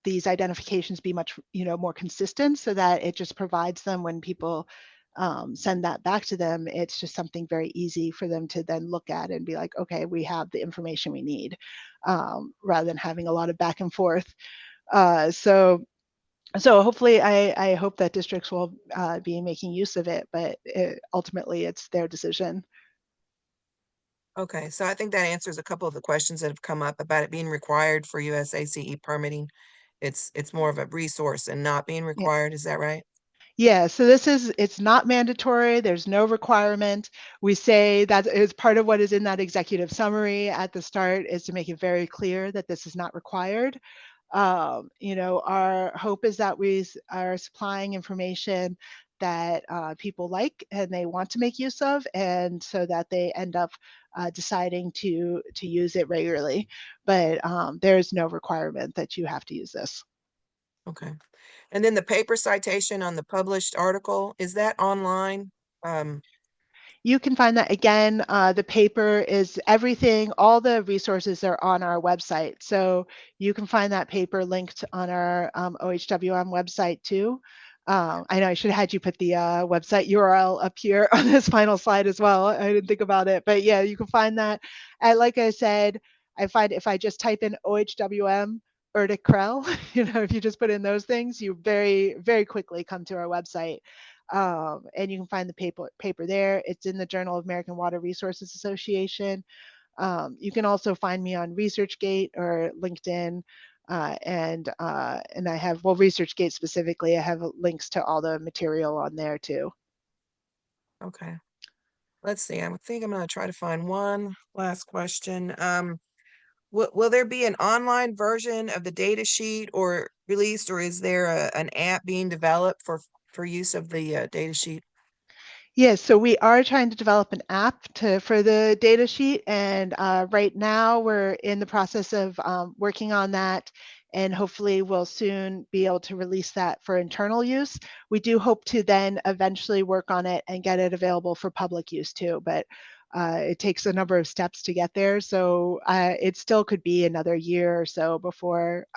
these identifications be much more consistent, so that it just provides them when people send that back to them. It's just something very easy for them to then look at and be like, okay, we have the information we need, rather than having a lot of back and forth. So hopefully, I hope that districts will be making use of it, but ultimately it's their decision. Okay, so I think that answers a couple of the questions that have come up about it being required for USACE permitting. It's more of a resource and not being Yeah. required. Is that right? Yeah, so it's not mandatory. There's no requirement. We say that is part of what is in that executive summary at the start, is to make it very clear that this is not required. Our hope is that we are supplying information that people like and they want to make use of, and so that they end up deciding to use it regularly. But there's no requirement that you have to use this. Okay. And then the paper citation on the published article, is that online? Um, You can find that again. The paper is everything, all the resources are on our website. So you can find that paper linked on our OHWM website too. I know I should have had you put the website URL up here on this final slide as well. I didn't think about it, but yeah, you can find that. And like I said, I find if I just type in OHWM ERDC-CRREL, if you just put in those things, you very, very quickly come to our website. And you can find the paper there. It's in the Journal of American Water Resources Association. You can also find me on ResearchGate or LinkedIn. And I have, well, ResearchGate specifically, I have links to all the material on there too. okay. Let's see. I think I'm going to try to find one last question. Will there be an online version of the data sheet or released, or is there an app being developed for use of the data sheet? Yes, so we are trying to develop an app for the data sheet, and right now we're in the process of working on that, and hopefully we'll soon be able to release that for internal use. We do hope to then eventually work on it and get it available for public use too, but it takes a number of steps to get there, so it still could be another year or so before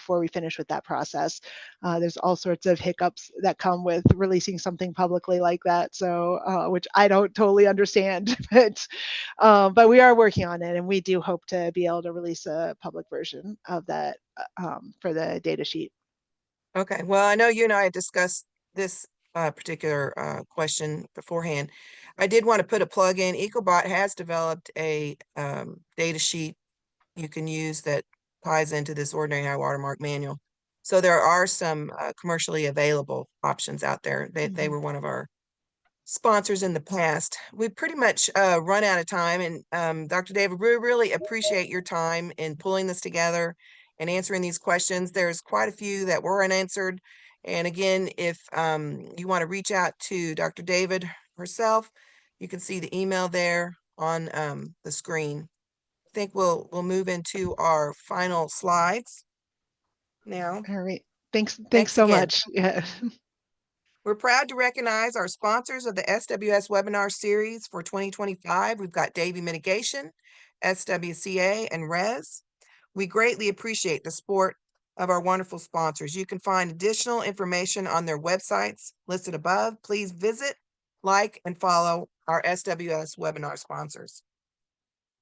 we finish with that process. There's all sorts of hiccups that come with releasing something publicly like that, so which I don't totally understand, but we are working on it, and we do hope to be able to release a public version of that for the data sheet. Okay, well, I know you and I had discussed this particular question beforehand. I did want to put a plug in. EcoBot has developed a data sheet you can use that ties into this ordinary high watermark manual. So there are some commercially available options out there. They were one of our sponsors in the past. We pretty much run out of time, and Dr. David, we really appreciate your time in pulling this together and answering these questions. There's quite a few that were unanswered. And again, if you want to reach out to Dr. David herself, you can see the email there on the screen. I think we'll move into our final slides now. All right, thanks Thanks so again. much. Yeah. We're proud to recognize our sponsors of the SWS webinar series for 2025. We've got Davy Mitigation, SWCA, and RES. We greatly appreciate the support of our wonderful sponsors. You can find additional information on their websites listed above. Please visit, like, and follow our SWS webinar sponsors.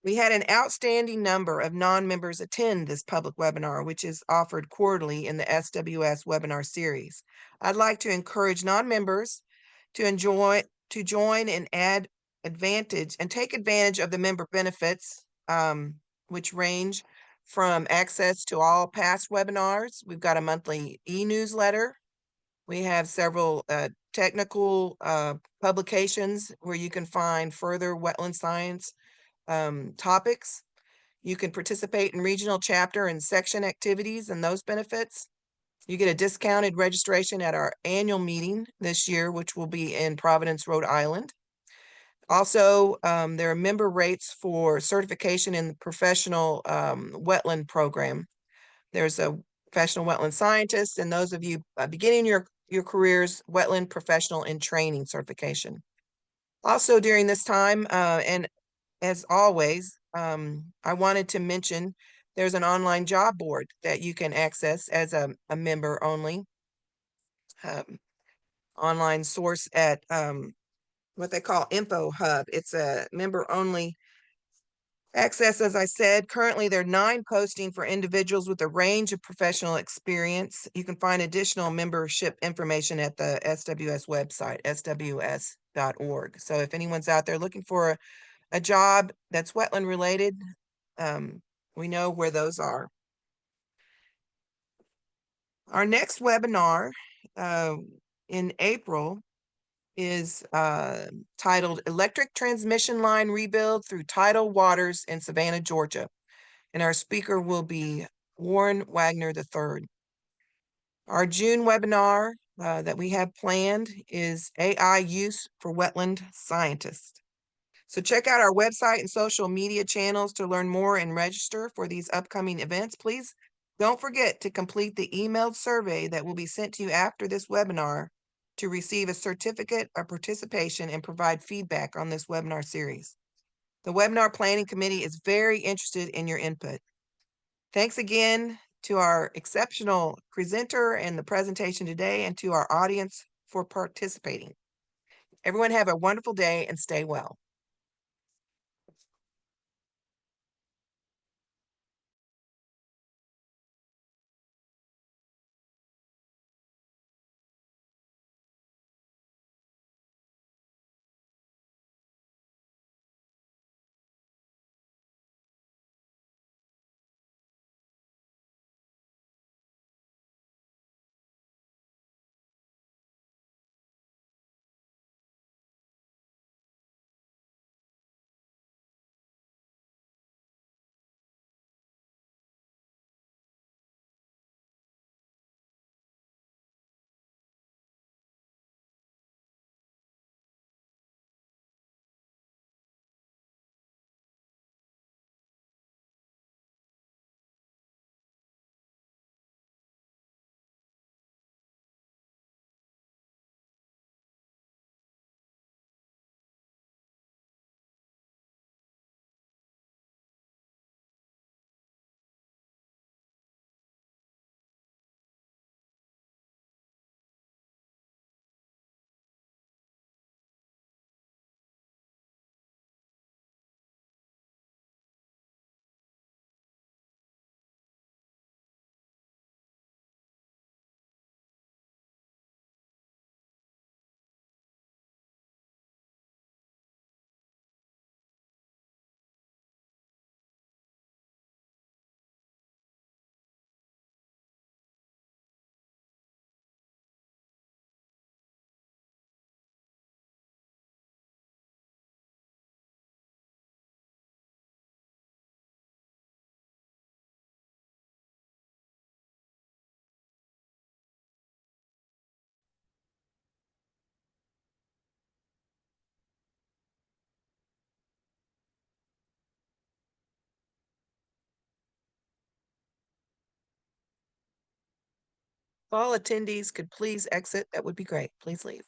We had an outstanding number of non-members attend this public webinar, which is offered quarterly in the SWS webinar series. I'd like to encourage non-members to join and take advantage of the member benefits, which range from access to all past webinars. We've got a monthly e-newsletter. We have several technical publications where you can find further wetland science topics. You can participate in regional chapter and section activities and those benefits. You get a discounted registration at our annual meeting this year, which will be in Providence, Rhode Island. Also, there are member rates for certification in the professional wetland program. There's a professional wetland scientist, and those of you beginning your careers, wetland professional in training certification. Also during this time, and as always, I wanted to mention there's an online job board that you can access as a member only online source at what they call Info Hub. It's a member only access, as I said. Currently, there are 9 posting for individuals with a range of professional experience. You can find additional membership information at the SWS website, sws.org. So if anyone's out there looking for a job that's wetland related, we know where those are. Our next webinar in April is titled Electric Transmission Line Rebuild Through Tidal Waters in Savannah, Georgia. And our speaker will be Warren Wagner III. Our June webinar that we have planned is AI Use for Wetland Scientists. So check out our website and social media channels to learn more and register for these upcoming events. Please don't forget to complete the emailed survey that will be sent to you after this webinar to receive a certificate of participation and provide feedback on this webinar series. The webinar planning committee is very interested in your input. Thanks again to our exceptional presenter and the presentation today, and to our audience for participating. Everyone have a wonderful day and stay well. If all attendees could please exit, that would be great. Please leave.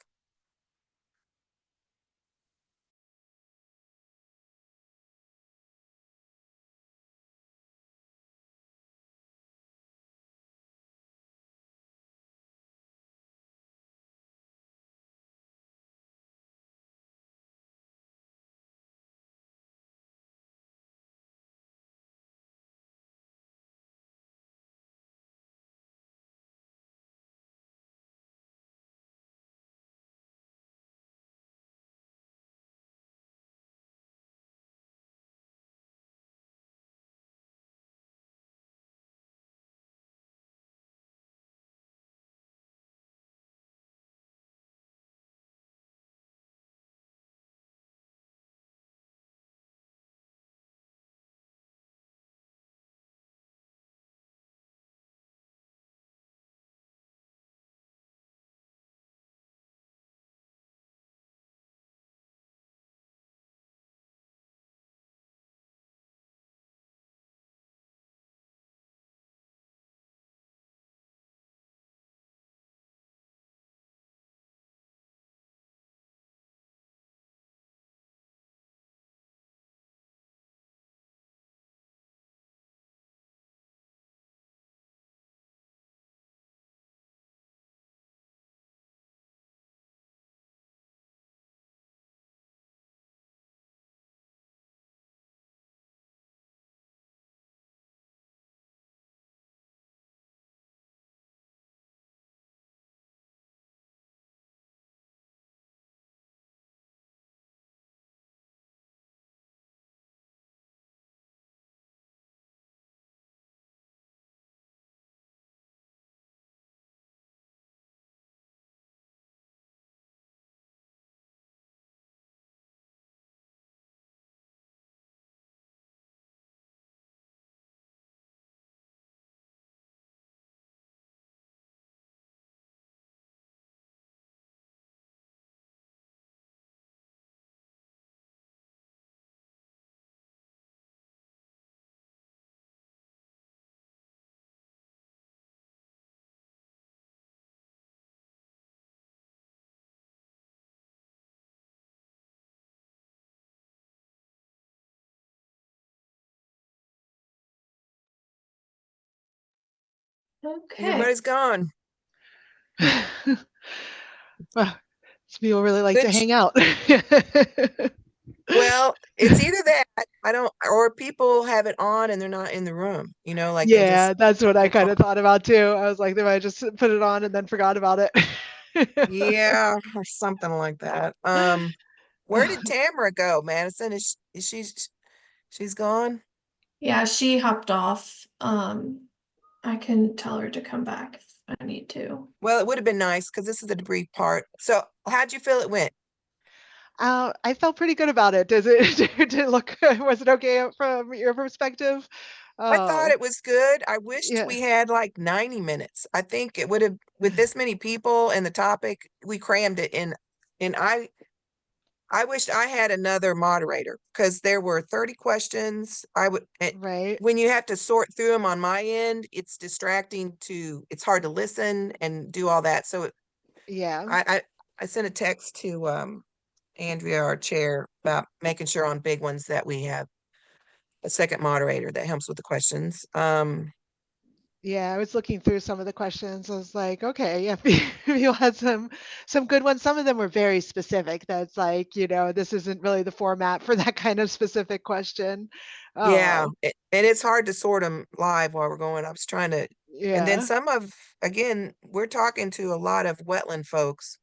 Okay. Everybody's gone. Well, people really like to Good. hang out. Well, it's either that or people have it on and they're not in the room, like they Yeah, just, that's what I kind of thought about too. I was like, they might just put it on and then forgot about it. yeah, or something like that. Where did Tamara go, Madison? She's gone? Yeah, she hopped off. I can tell her to come back if I need to. Well, it would have been nice because this is the debrief part. So how'd you feel it went? I felt pretty good about it. Did it look, was it okay from your perspective? I thought it was good. I wished Yeah, we had like 90 minutes. I think it would have, with this many people and the topic, we crammed it in. And I wished I had another moderator because there were 30 questions. right. When you have to sort through them on my end, it's distracting it's hard to listen and do all that. So Yeah. I sent a text to Andrea, our chair, about making sure on big ones that we have a second moderator that helps with the questions. Yeah, I was looking through some of the questions. I was like, okay, yeah, you had some good ones. Some of them were very specific. That's like, this isn't really the format for that kind of specific question. Yeah, Oh, and it's hard to sort them live while we're going. I was trying to, and then yeah. again, we're talking to a lot of wetland folks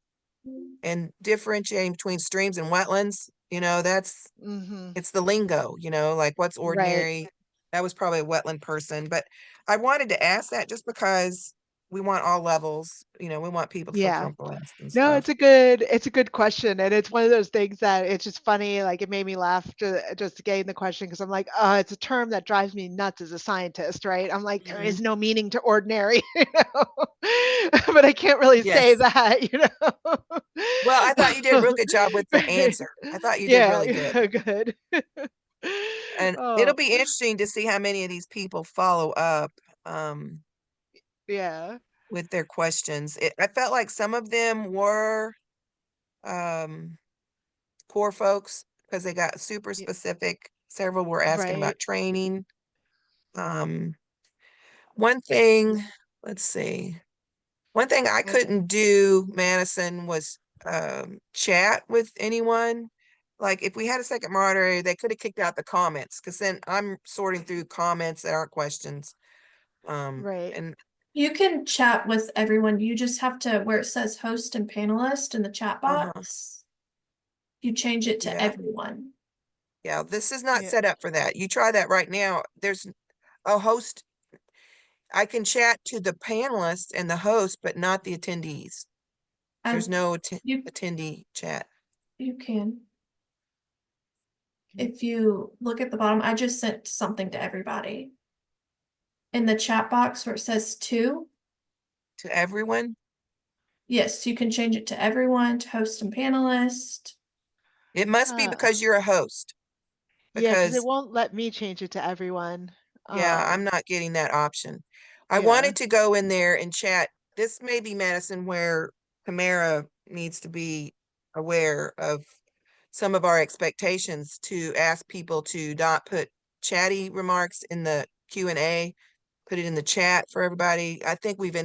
and differentiating between streams and wetlands, Hmm. it's the lingo, like what's Right. ordinary. That was probably a wetland person, but I wanted to ask that just because we want all levels, we want people to feel Yeah. comfortable asking No, stuff. it's a good question. And it's one of those things that it's just funny. Like it made me laugh just to gain the question because I'm like, it's a term that drives me nuts as a scientist, right? I'm like, there is Mhm. no meaning to ordinary, but I can't really say Yes. that. Well, I thought you did a real good job with the answer. I thought you did Yeah, really good. yeah, good. And it'll Oh, be interesting to see how many of these people follow up. Um, yeah. with their questions. I felt like some of them were core folks because they got super Yeah. specific. Several were asking Right. about training. One thing, let's see. One thing I couldn't do, Madison, was chat with anyone. Like if we had a second moderator, they could have kicked out the comments because then I'm sorting through comments that aren't questions. Right. And You can chat with everyone. You just have to, where it says host and panelist in the chat box, you change it do to that. everyone. Yeah, this is not Yeah. set up for that. You try that right now. There's a host. I can chat to the panelists and the host, but not the attendees. There's no You attendee chat. you can. If you look at the bottom, I just sent something to everybody. In the chat box where it says to, To everyone? yes, you can change it to everyone, to host and panelist. It must be because you're a host. Yeah, because it Because won't let me change it to everyone. yeah, I'm not getting that option. I Yeah. wanted to go in there and chat. This may be Madison where Tamara needs to be aware of some of our expectations to ask people to not put chatty remarks in the Q&A, put it in the chat for everybody. I think we've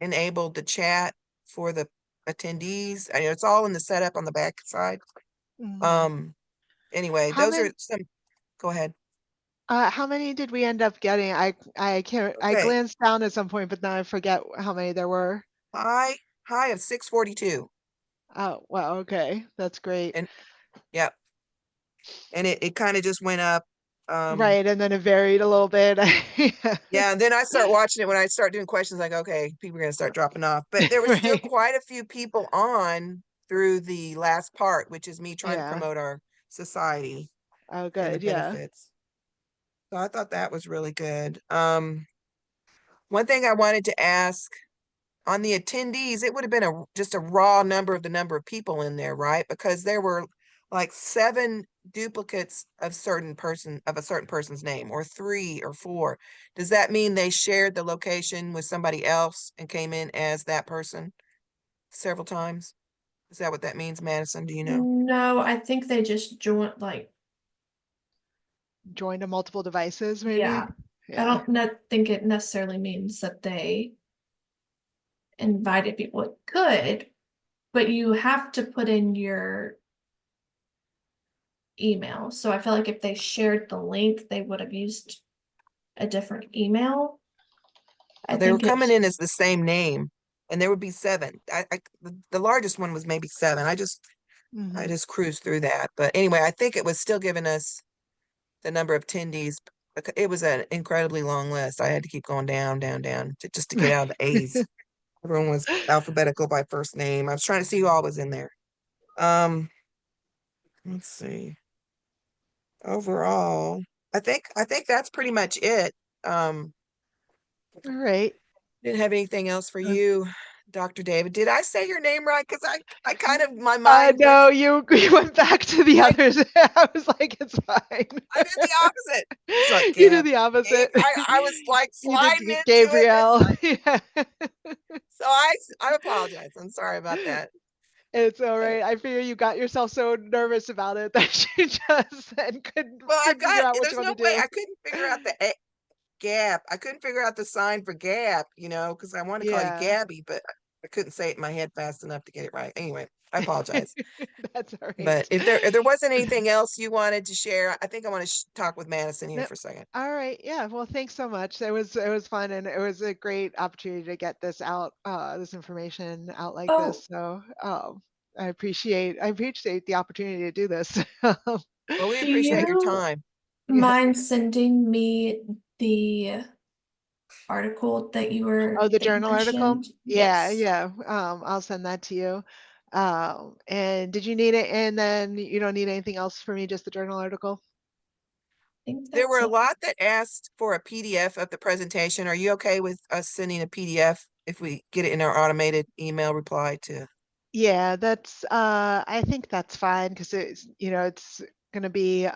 enabled the chat for the attendees. I know it's all in the setup on the back side. Mhm. Anyway, How those are many some, go ahead. how many did we end up getting? I can't I Okay, glanced down at some point, but now I forget how many there were. high of 642. Oh, well, okay. That's great. And yep. And it kind of just went up. Right, and then it varied a little bit. Yeah, and then I start watching it when I start doing questions like, okay, people are gonna start dropping off. But there was still Right. quite a few people on through the last part, which is me trying to Yeah. promote our society Oh, and the good. Yeah. benefits. So I thought that was really good. One thing I wanted to ask on the attendees, it would have been just a raw number of the number of people in there, right? Because there were like 7 duplicates of a certain person's name, or 3 or 4. Does that mean they shared the location with somebody else and came in as that person several times? Is that what that means, Madison? Do you know? No, I think they just joined, like, Joined to multiple devices, maybe. yeah. I Yeah. don't think it necessarily means that they invited people. It could, but you have to put in your email. So I feel like if they shared the link, they would have used a different email. I They were think coming it's in as the same name, and there would be 7. The largest one was maybe 7. I Mhm. just cruised through that. But anyway, I think it was still giving us the number of attendees. It was an incredibly long list. I had to keep going down, down, down just to get out of the A's. Everyone was alphabetical by first name. I was trying to see who all was in there. Let's see. Overall, I think that's pretty much it. Um, All right. didn't have anything else for Uh, you, Dr. David. Did I say your name right? Because I kind of, my mind went, no, you went back to the like, others. I was like, it's fine. I did the opposite. It's like, You did Gab, the opposite. I was like You did sliding into it. It's Gabrielle. like, Yeah. so I apologize. I'm sorry about that. It's all But, right. I figure you got yourself so nervous about it that you just then well, couldn't figure out what you there's no wanted to way do. I couldn't figure out the gap. I couldn't figure out the sign for gap, because I want to call you Yeah. Gabby, but I couldn't say it in my head fast enough to get it right. Anyway, I apologize. That's all But right. if there wasn't anything else you wanted to share, I think I want to talk with Madison here Nope. for a second. All right. Yeah. Well, thanks so much. It was fun, and it was a great opportunity to get this out, this information out like oh, this. So I appreciate the opportunity to do this. Well, we do appreciate your you time. Yeah. mind sending me the article that Oh, the you journal article? mentioned? Yeah, Yes. yeah. I'll send that to you. And did you need it? And then you don't need anything else for me, just the journal article? I think There were that's a it. lot that asked for a PDF of the presentation. Are you okay with us sending a PDF if we get it in our automated email reply to? Yeah, I think that's fine because it's gonna be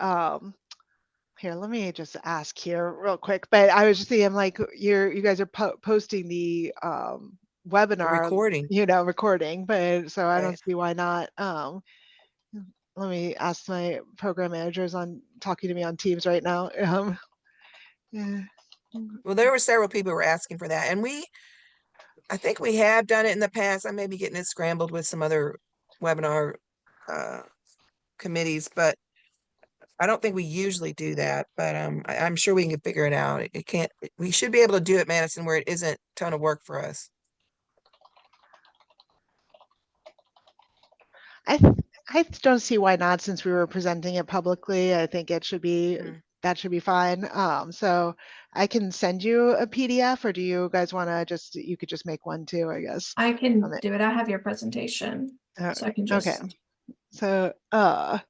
Here, let me just ask here real quick. But I was just thinking, like, you guys are posting the webinar, recording. recording, but so I Right. don't see why not. Let me ask my program managers on talking to me on Teams right now. Yeah. Well, there were several people who were asking for that, and I think we have done it in the past. I may be getting it scrambled with some other webinar committees, but I don't think we usually do that. But I'm sure we can figure it out. It can't. We should be able to do it, Madison, where it isn't a ton of work for us. I don't see why not, since we were presenting it publicly. I think it should be that should be fine. So I can send you a PDF, or do you guys want to you could just make one too, I guess. I can do it. I have your presentation, so I can just. Okay. So I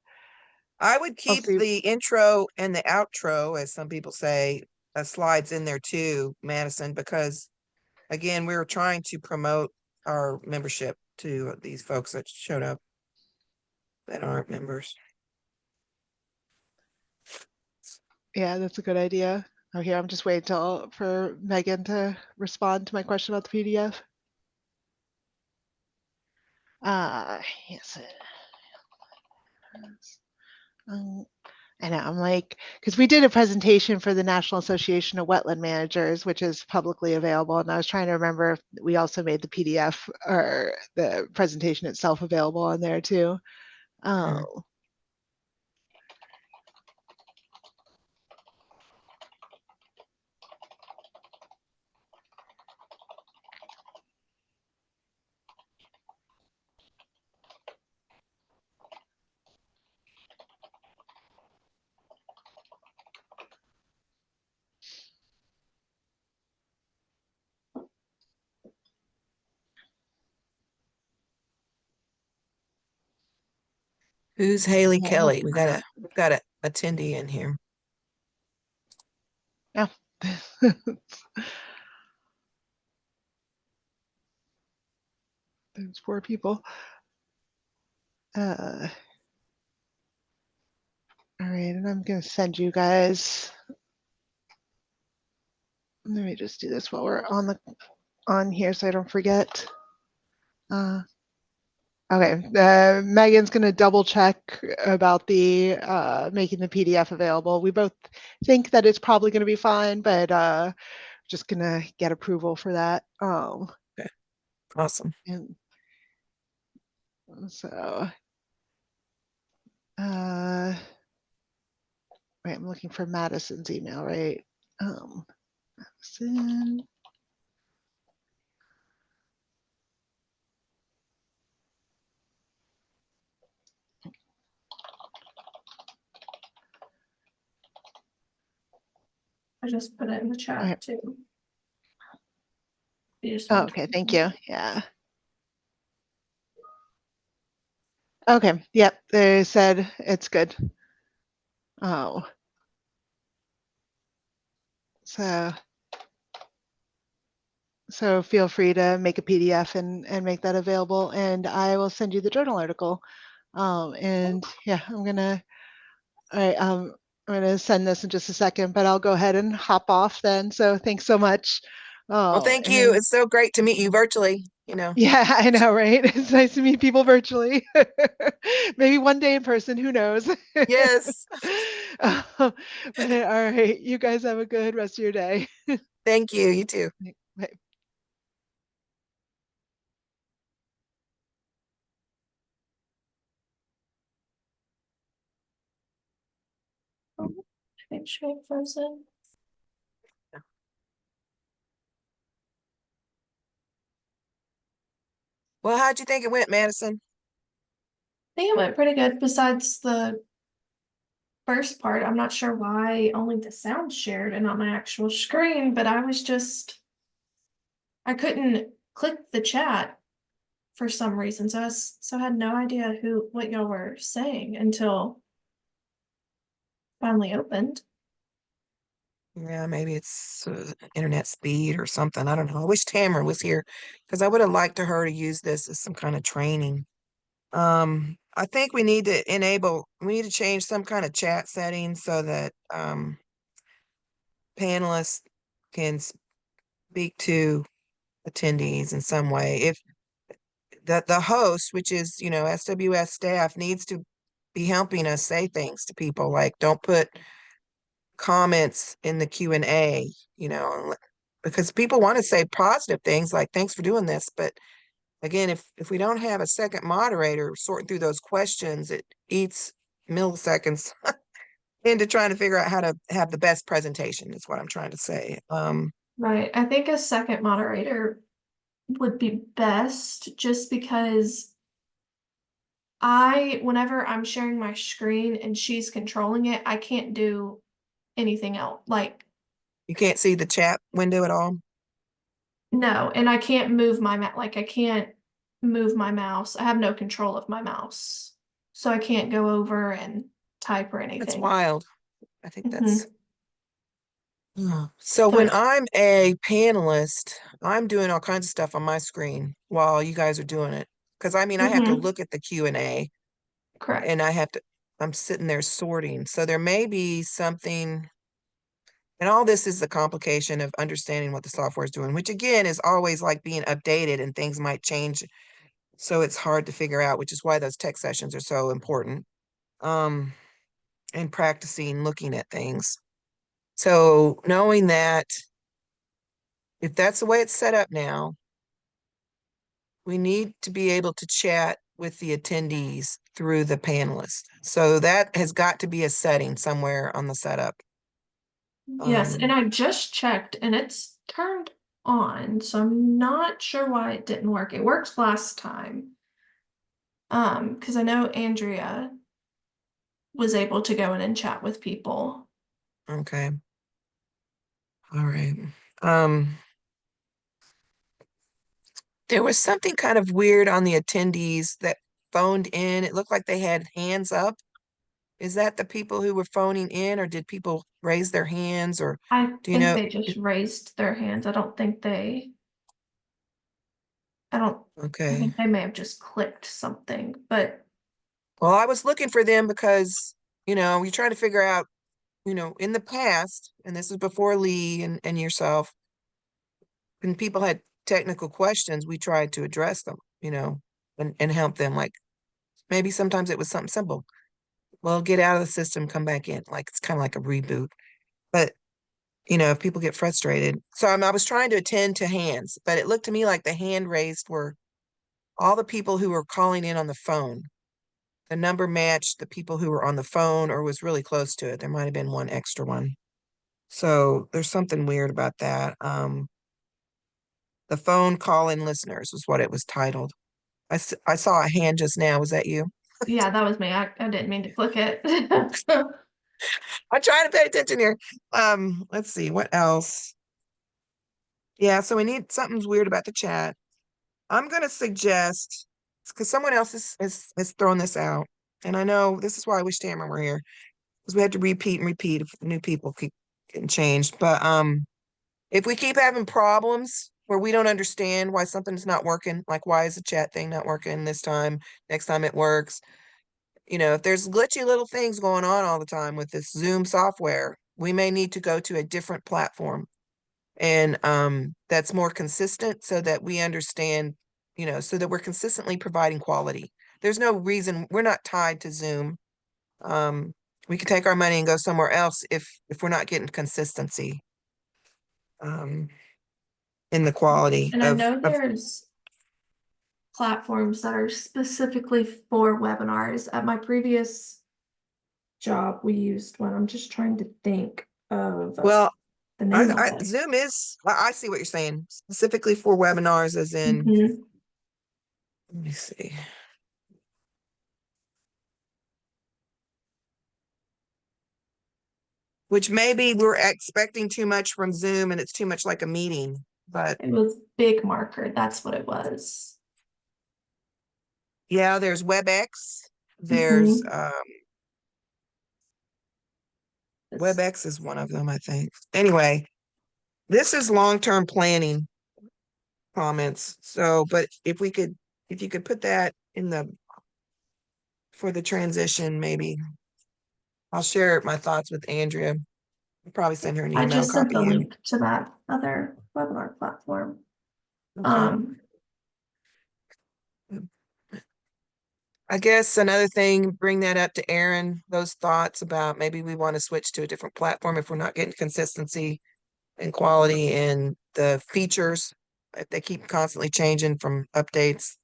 would keep the intro and the outro, as some people say, slides in there too, Madison, because again, we were trying to promote our membership to these folks that showed up that aren't members. Yeah, that's a good idea. Oh, here, I'm just waiting for Megan to respond to my question about the PDF. Yes. I know, I'm like, because we did a presentation for the National Association of Wetland Managers, which is publicly available, and I was trying to remember if we also made the PDF or the presentation itself available on there too. Oh. Who's Haley Kelly? We've got a attendee in here. Yeah. There's 4 people. All right, and I'm going to send you guys. Let me just do this while we're on here so I don't forget. Okay, Megan's going to double check about the making the PDF available. We both think that it's probably going to be fine, but just going to get approval for that. Okay. Awesome. And so, wait, I'm looking for Madison's email, right? Madison. I just put it in the chat too. Oh, okay, thank you. Yeah. Okay, yep, they said it's good. Oh. So feel free to make a PDF and make that available, and I will send you the journal article. And yeah, all right, I'm gonna send this in just a second, but I'll go ahead and hop off then. So thanks so much. Well, thank you. It's so great to meet you virtually, Yeah, I know, right? It's nice to meet people virtually. Maybe one day in person, who knows? Yes. All right, you guys have a good rest of your day. Thank you. You too. Bye. Picture frozen. Well, how'd you think it went, Madison? I think it went pretty good. Besides the first part, I'm not sure why only the sound shared and not my actual screen, but I couldn't click the chat for some reason. So I had no idea what y'all were saying until finally opened. Yeah, maybe it's internet speed or something. I don't know. I wish Tamara was here because I would have liked her to use this as some kind of training. I think we need to change some kind of chat setting so that panelists can speak to attendees in some way. If the host, which is, SWS staff, needs to be helping us say things to people, like don't put comments in the Q&A, because people want to say positive things like thanks for doing this, but again, if we don't have a second moderator sorting through those questions, it eats milliseconds into trying to figure out how to have the best presentation, is what I'm trying to say. Right. I think a second moderator would be best, just because whenever I'm sharing my screen and she's controlling it, I can't do anything else. Like, You can't see the chat window at all. no, and I can't move I can't move my mouse. I have no control of my mouse. So I can't go over and type or anything. That's wild. I think Mhm. that's so when I'm a panelist, I'm doing all kinds of stuff on my screen while you guys are doing it. Because I have to look at the Q&A. Correct. And I'm sitting there sorting. So there may be something, and all this is the complication of understanding what the software is doing, which again is always like being updated and things might change. So it's hard to figure out, which is why those tech sessions are so important. And practicing looking at things. So knowing that if that's the way it's set up now, we need to be able to chat with the attendees through the panelists. So that has got to be a setting somewhere on the setup. Yes, and I just checked and it's turned on, so I'm not sure why it didn't work. It worked last time. Because I know Andrea was able to go in and chat with people. Okay. All right. There was something kind of weird on the attendees that phoned in. It looked like they had hands up. Is that the people who were phoning in, or did people raise their hands, or I do you think know? they just raised their hands. I don't, I Okay. think they may have just clicked something, but Well, I was looking for them because, you try to figure out, in the past, and this is before Lee and yourself, when people had technical questions, we tried to address them, and help them. Like maybe sometimes it was something simple. Well, get out of the system, come back in. Like it's kind of like a reboot. But, if people get frustrated. So I was trying to attend to hands, but it looked to me like the hand raised were all the people who were calling in on the phone. The number matched the people who were on the phone or was really close to it. There might have been one extra one. So there's something weird about that. The phone call-in listeners was what it was titled. I saw a hand just now. Was that you? yeah, that was me. I didn't mean to click it. I'm trying to pay attention here. Let's see, what else? Yeah, so we need something's weird about the chat. I'm gonna suggest, because someone else has thrown this out, and I know this is why I wish Tamara were here, because we had to repeat and repeat if new people keep getting changed. But if we keep having problems where we don't understand why something's not working, like why is the chat thing not working this time, next time it works, if there's glitchy little things going on all the time with this Zoom software, we may need to go to a different platform. And that's more consistent so that we understand, so that we're consistently providing quality. There's no reason, we're not tied to Zoom. We could take our money and go somewhere else if we're not getting consistency in the quality And I know there's platforms that are specifically for webinars. At my previous job, we used one. I'm just trying to think of well, the name of it. Zoom is, I see what you're saying, specifically for webinars, as in, let me see. Which maybe we're expecting too much from Zoom and it's too much like a meeting, but It was Big Marker. That's what it was. yeah, there's WebEx. There's WebEx is one of them, I think. Anyway, this is long-term planning comments. So, but if you could put that in the for the transition, maybe. I'll share my thoughts with Andrea. I'll probably send her an I email, just sent copy the you. link to that other webinar platform. Okay. I guess another thing, bring that up to Aaron, those thoughts about maybe we want to switch to a different platform if we're not getting consistency and quality and the features, if they keep constantly changing from updates.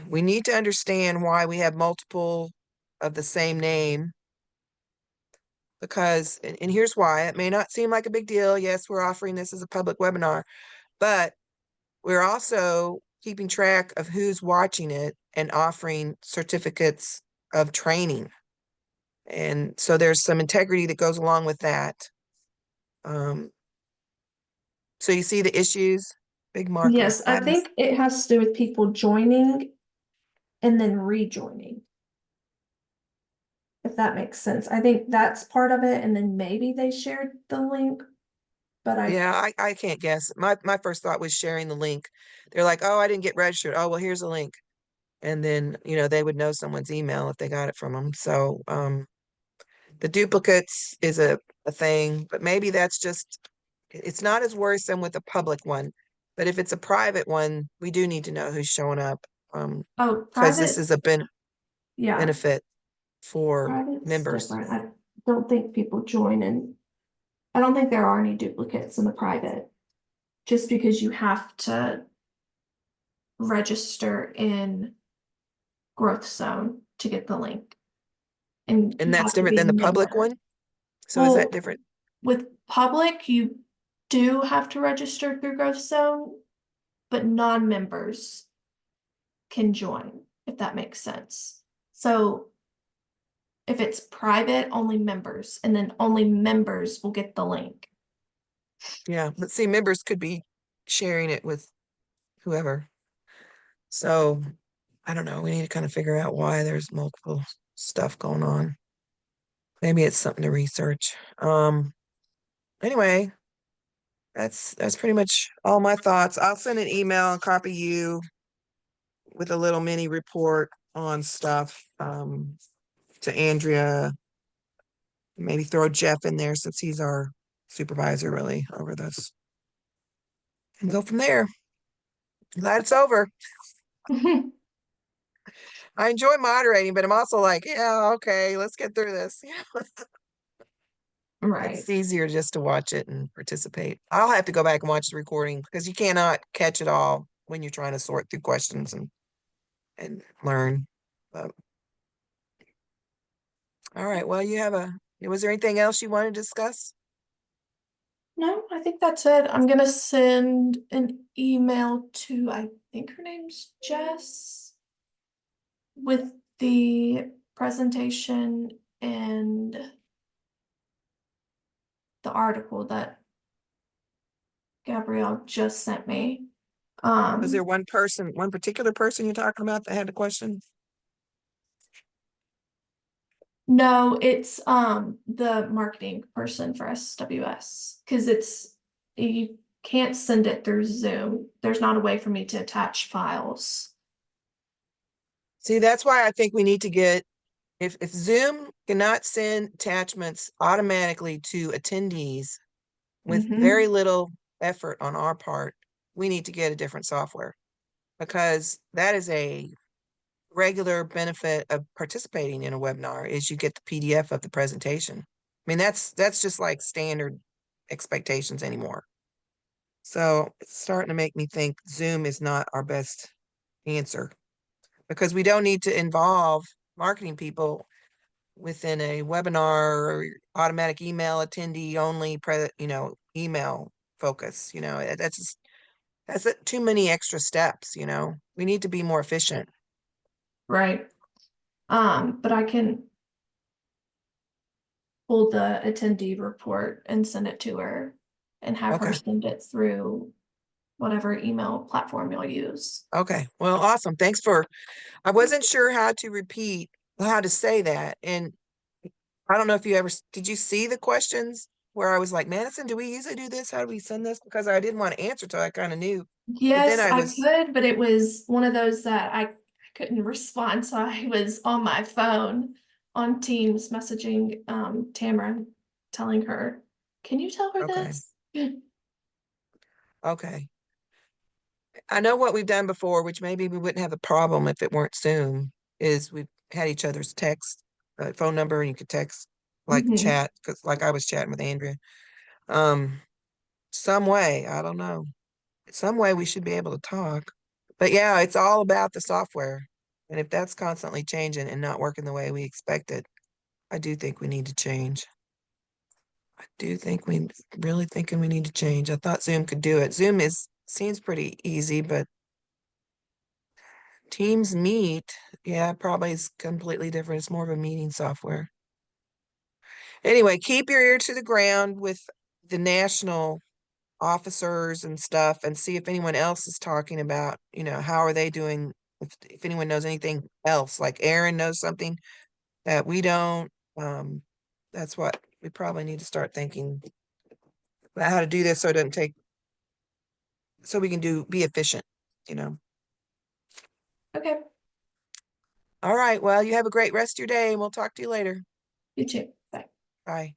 We need to understand why we have multiple of the same name. Because, and here's why, it may not seem like a big deal. Yes, we're offering this as a public webinar, but we're also keeping track of who's watching it and offering certificates of training. And so there's some integrity that goes along with that. So you see the issues, big marker. Yes, I think it has to do with people joining and then rejoining. If that makes sense. I think that's part of it, and then maybe they shared the link, but I can't guess. My first thought was sharing the link. They're like, oh, I didn't get registered. Oh, well, here's a link. And then, you know, they would know someone's email if they got it from them. So the duplicates is a thing, but maybe that's just, it's not as worrisome with a public one. But if it's a private one, we do need to know who's showing up. oh, Because this private, is a yeah, benefit for private's members. different. I don't think people join, and I don't think there are any duplicates in the private, just because you have to register in growth zone to get the link. And you that's have to different be than a the public member. one? So is that Well, different? with public, you do have to register through growth zone, but non-members can join, if that makes sense. So if it's private, only members, and then only members will get the link. Yeah, but see, members could be sharing it with whoever. So I don't know. We need to kind of figure out why there's multiple stuff going on. Maybe it's something to research. Anyway, that's pretty much all my thoughts. I'll send an email and copy you with a little mini report on stuff to Andrea. Maybe throw Jeff in there since he's our supervisor really over this. And go from there. Glad it's over. I enjoy moderating, but I'm also like, yeah, okay, let's get through this. Right. It's easier just to watch it and participate. I'll have to go back and watch the recording because you cannot catch it all when you're trying to sort through questions and learn. But, all right, well, was there anything else you want to discuss? No, I think that's it. I'm gonna send an email to, I think her name's Jess, with the presentation and the article that Gabrielle just sent me. Was there one particular person you're talking about that had a question? No, it's the marketing person for SWS, because you can't send it through Zoom. There's not a way for me to attach files. See, that's why I think we need to get, if Zoom cannot send attachments automatically to attendees with very little effort on our part, we need to get a different software, because that is a regular benefit of participating in a webinar is you get the PDF of the presentation. I mean, that's just like standard expectations anymore. So it's starting to make me think Zoom is not our best answer, because we don't need to involve marketing people within a webinar or automatic email attendee only email focus. That's too many extra steps. We need to be more efficient. Right. But I can pull the attendee report and send it to her and have her send it through whatever email platform you'll use. Okay, well, awesome. Thanks I wasn't sure how to say that. And I don't know if did you see the questions where I was like, Madison, do we usually do this? How do we send this? Because I didn't want to answer till I kind of knew. Yes, But then I could, but it was one of those that I couldn't respond, so I was on my phone on Teams messaging Tamara, telling her, "Can you tell her Okay. this?" Okay. I know what we've done before, which maybe we wouldn't have a problem if it weren't Zoom, is we've had each other's text, phone number, and you could text, like Mhm. chat, because like I was chatting with Andrea. Some way, I don't know. Some way we should be able to talk. But yeah, it's all about the software. And if that's constantly changing and not working the way we expected, I do think we need to change. I do think really thinking we need to change. I thought Zoom could do it. Zoom seems pretty easy, but Teams Meet, yeah, probably is completely different. It's more of a meeting software. Anyway, keep your ear to the ground with the national officers and stuff and see if anyone else is talking about, how are they doing, if anyone knows anything else, like Aaron knows something that we don't. That's what we probably need to start thinking about, how to do this so it doesn't take, so we can be efficient, Okay, All right, well, you have a great rest of your day and we'll talk to you later. you too. Bye. Bye.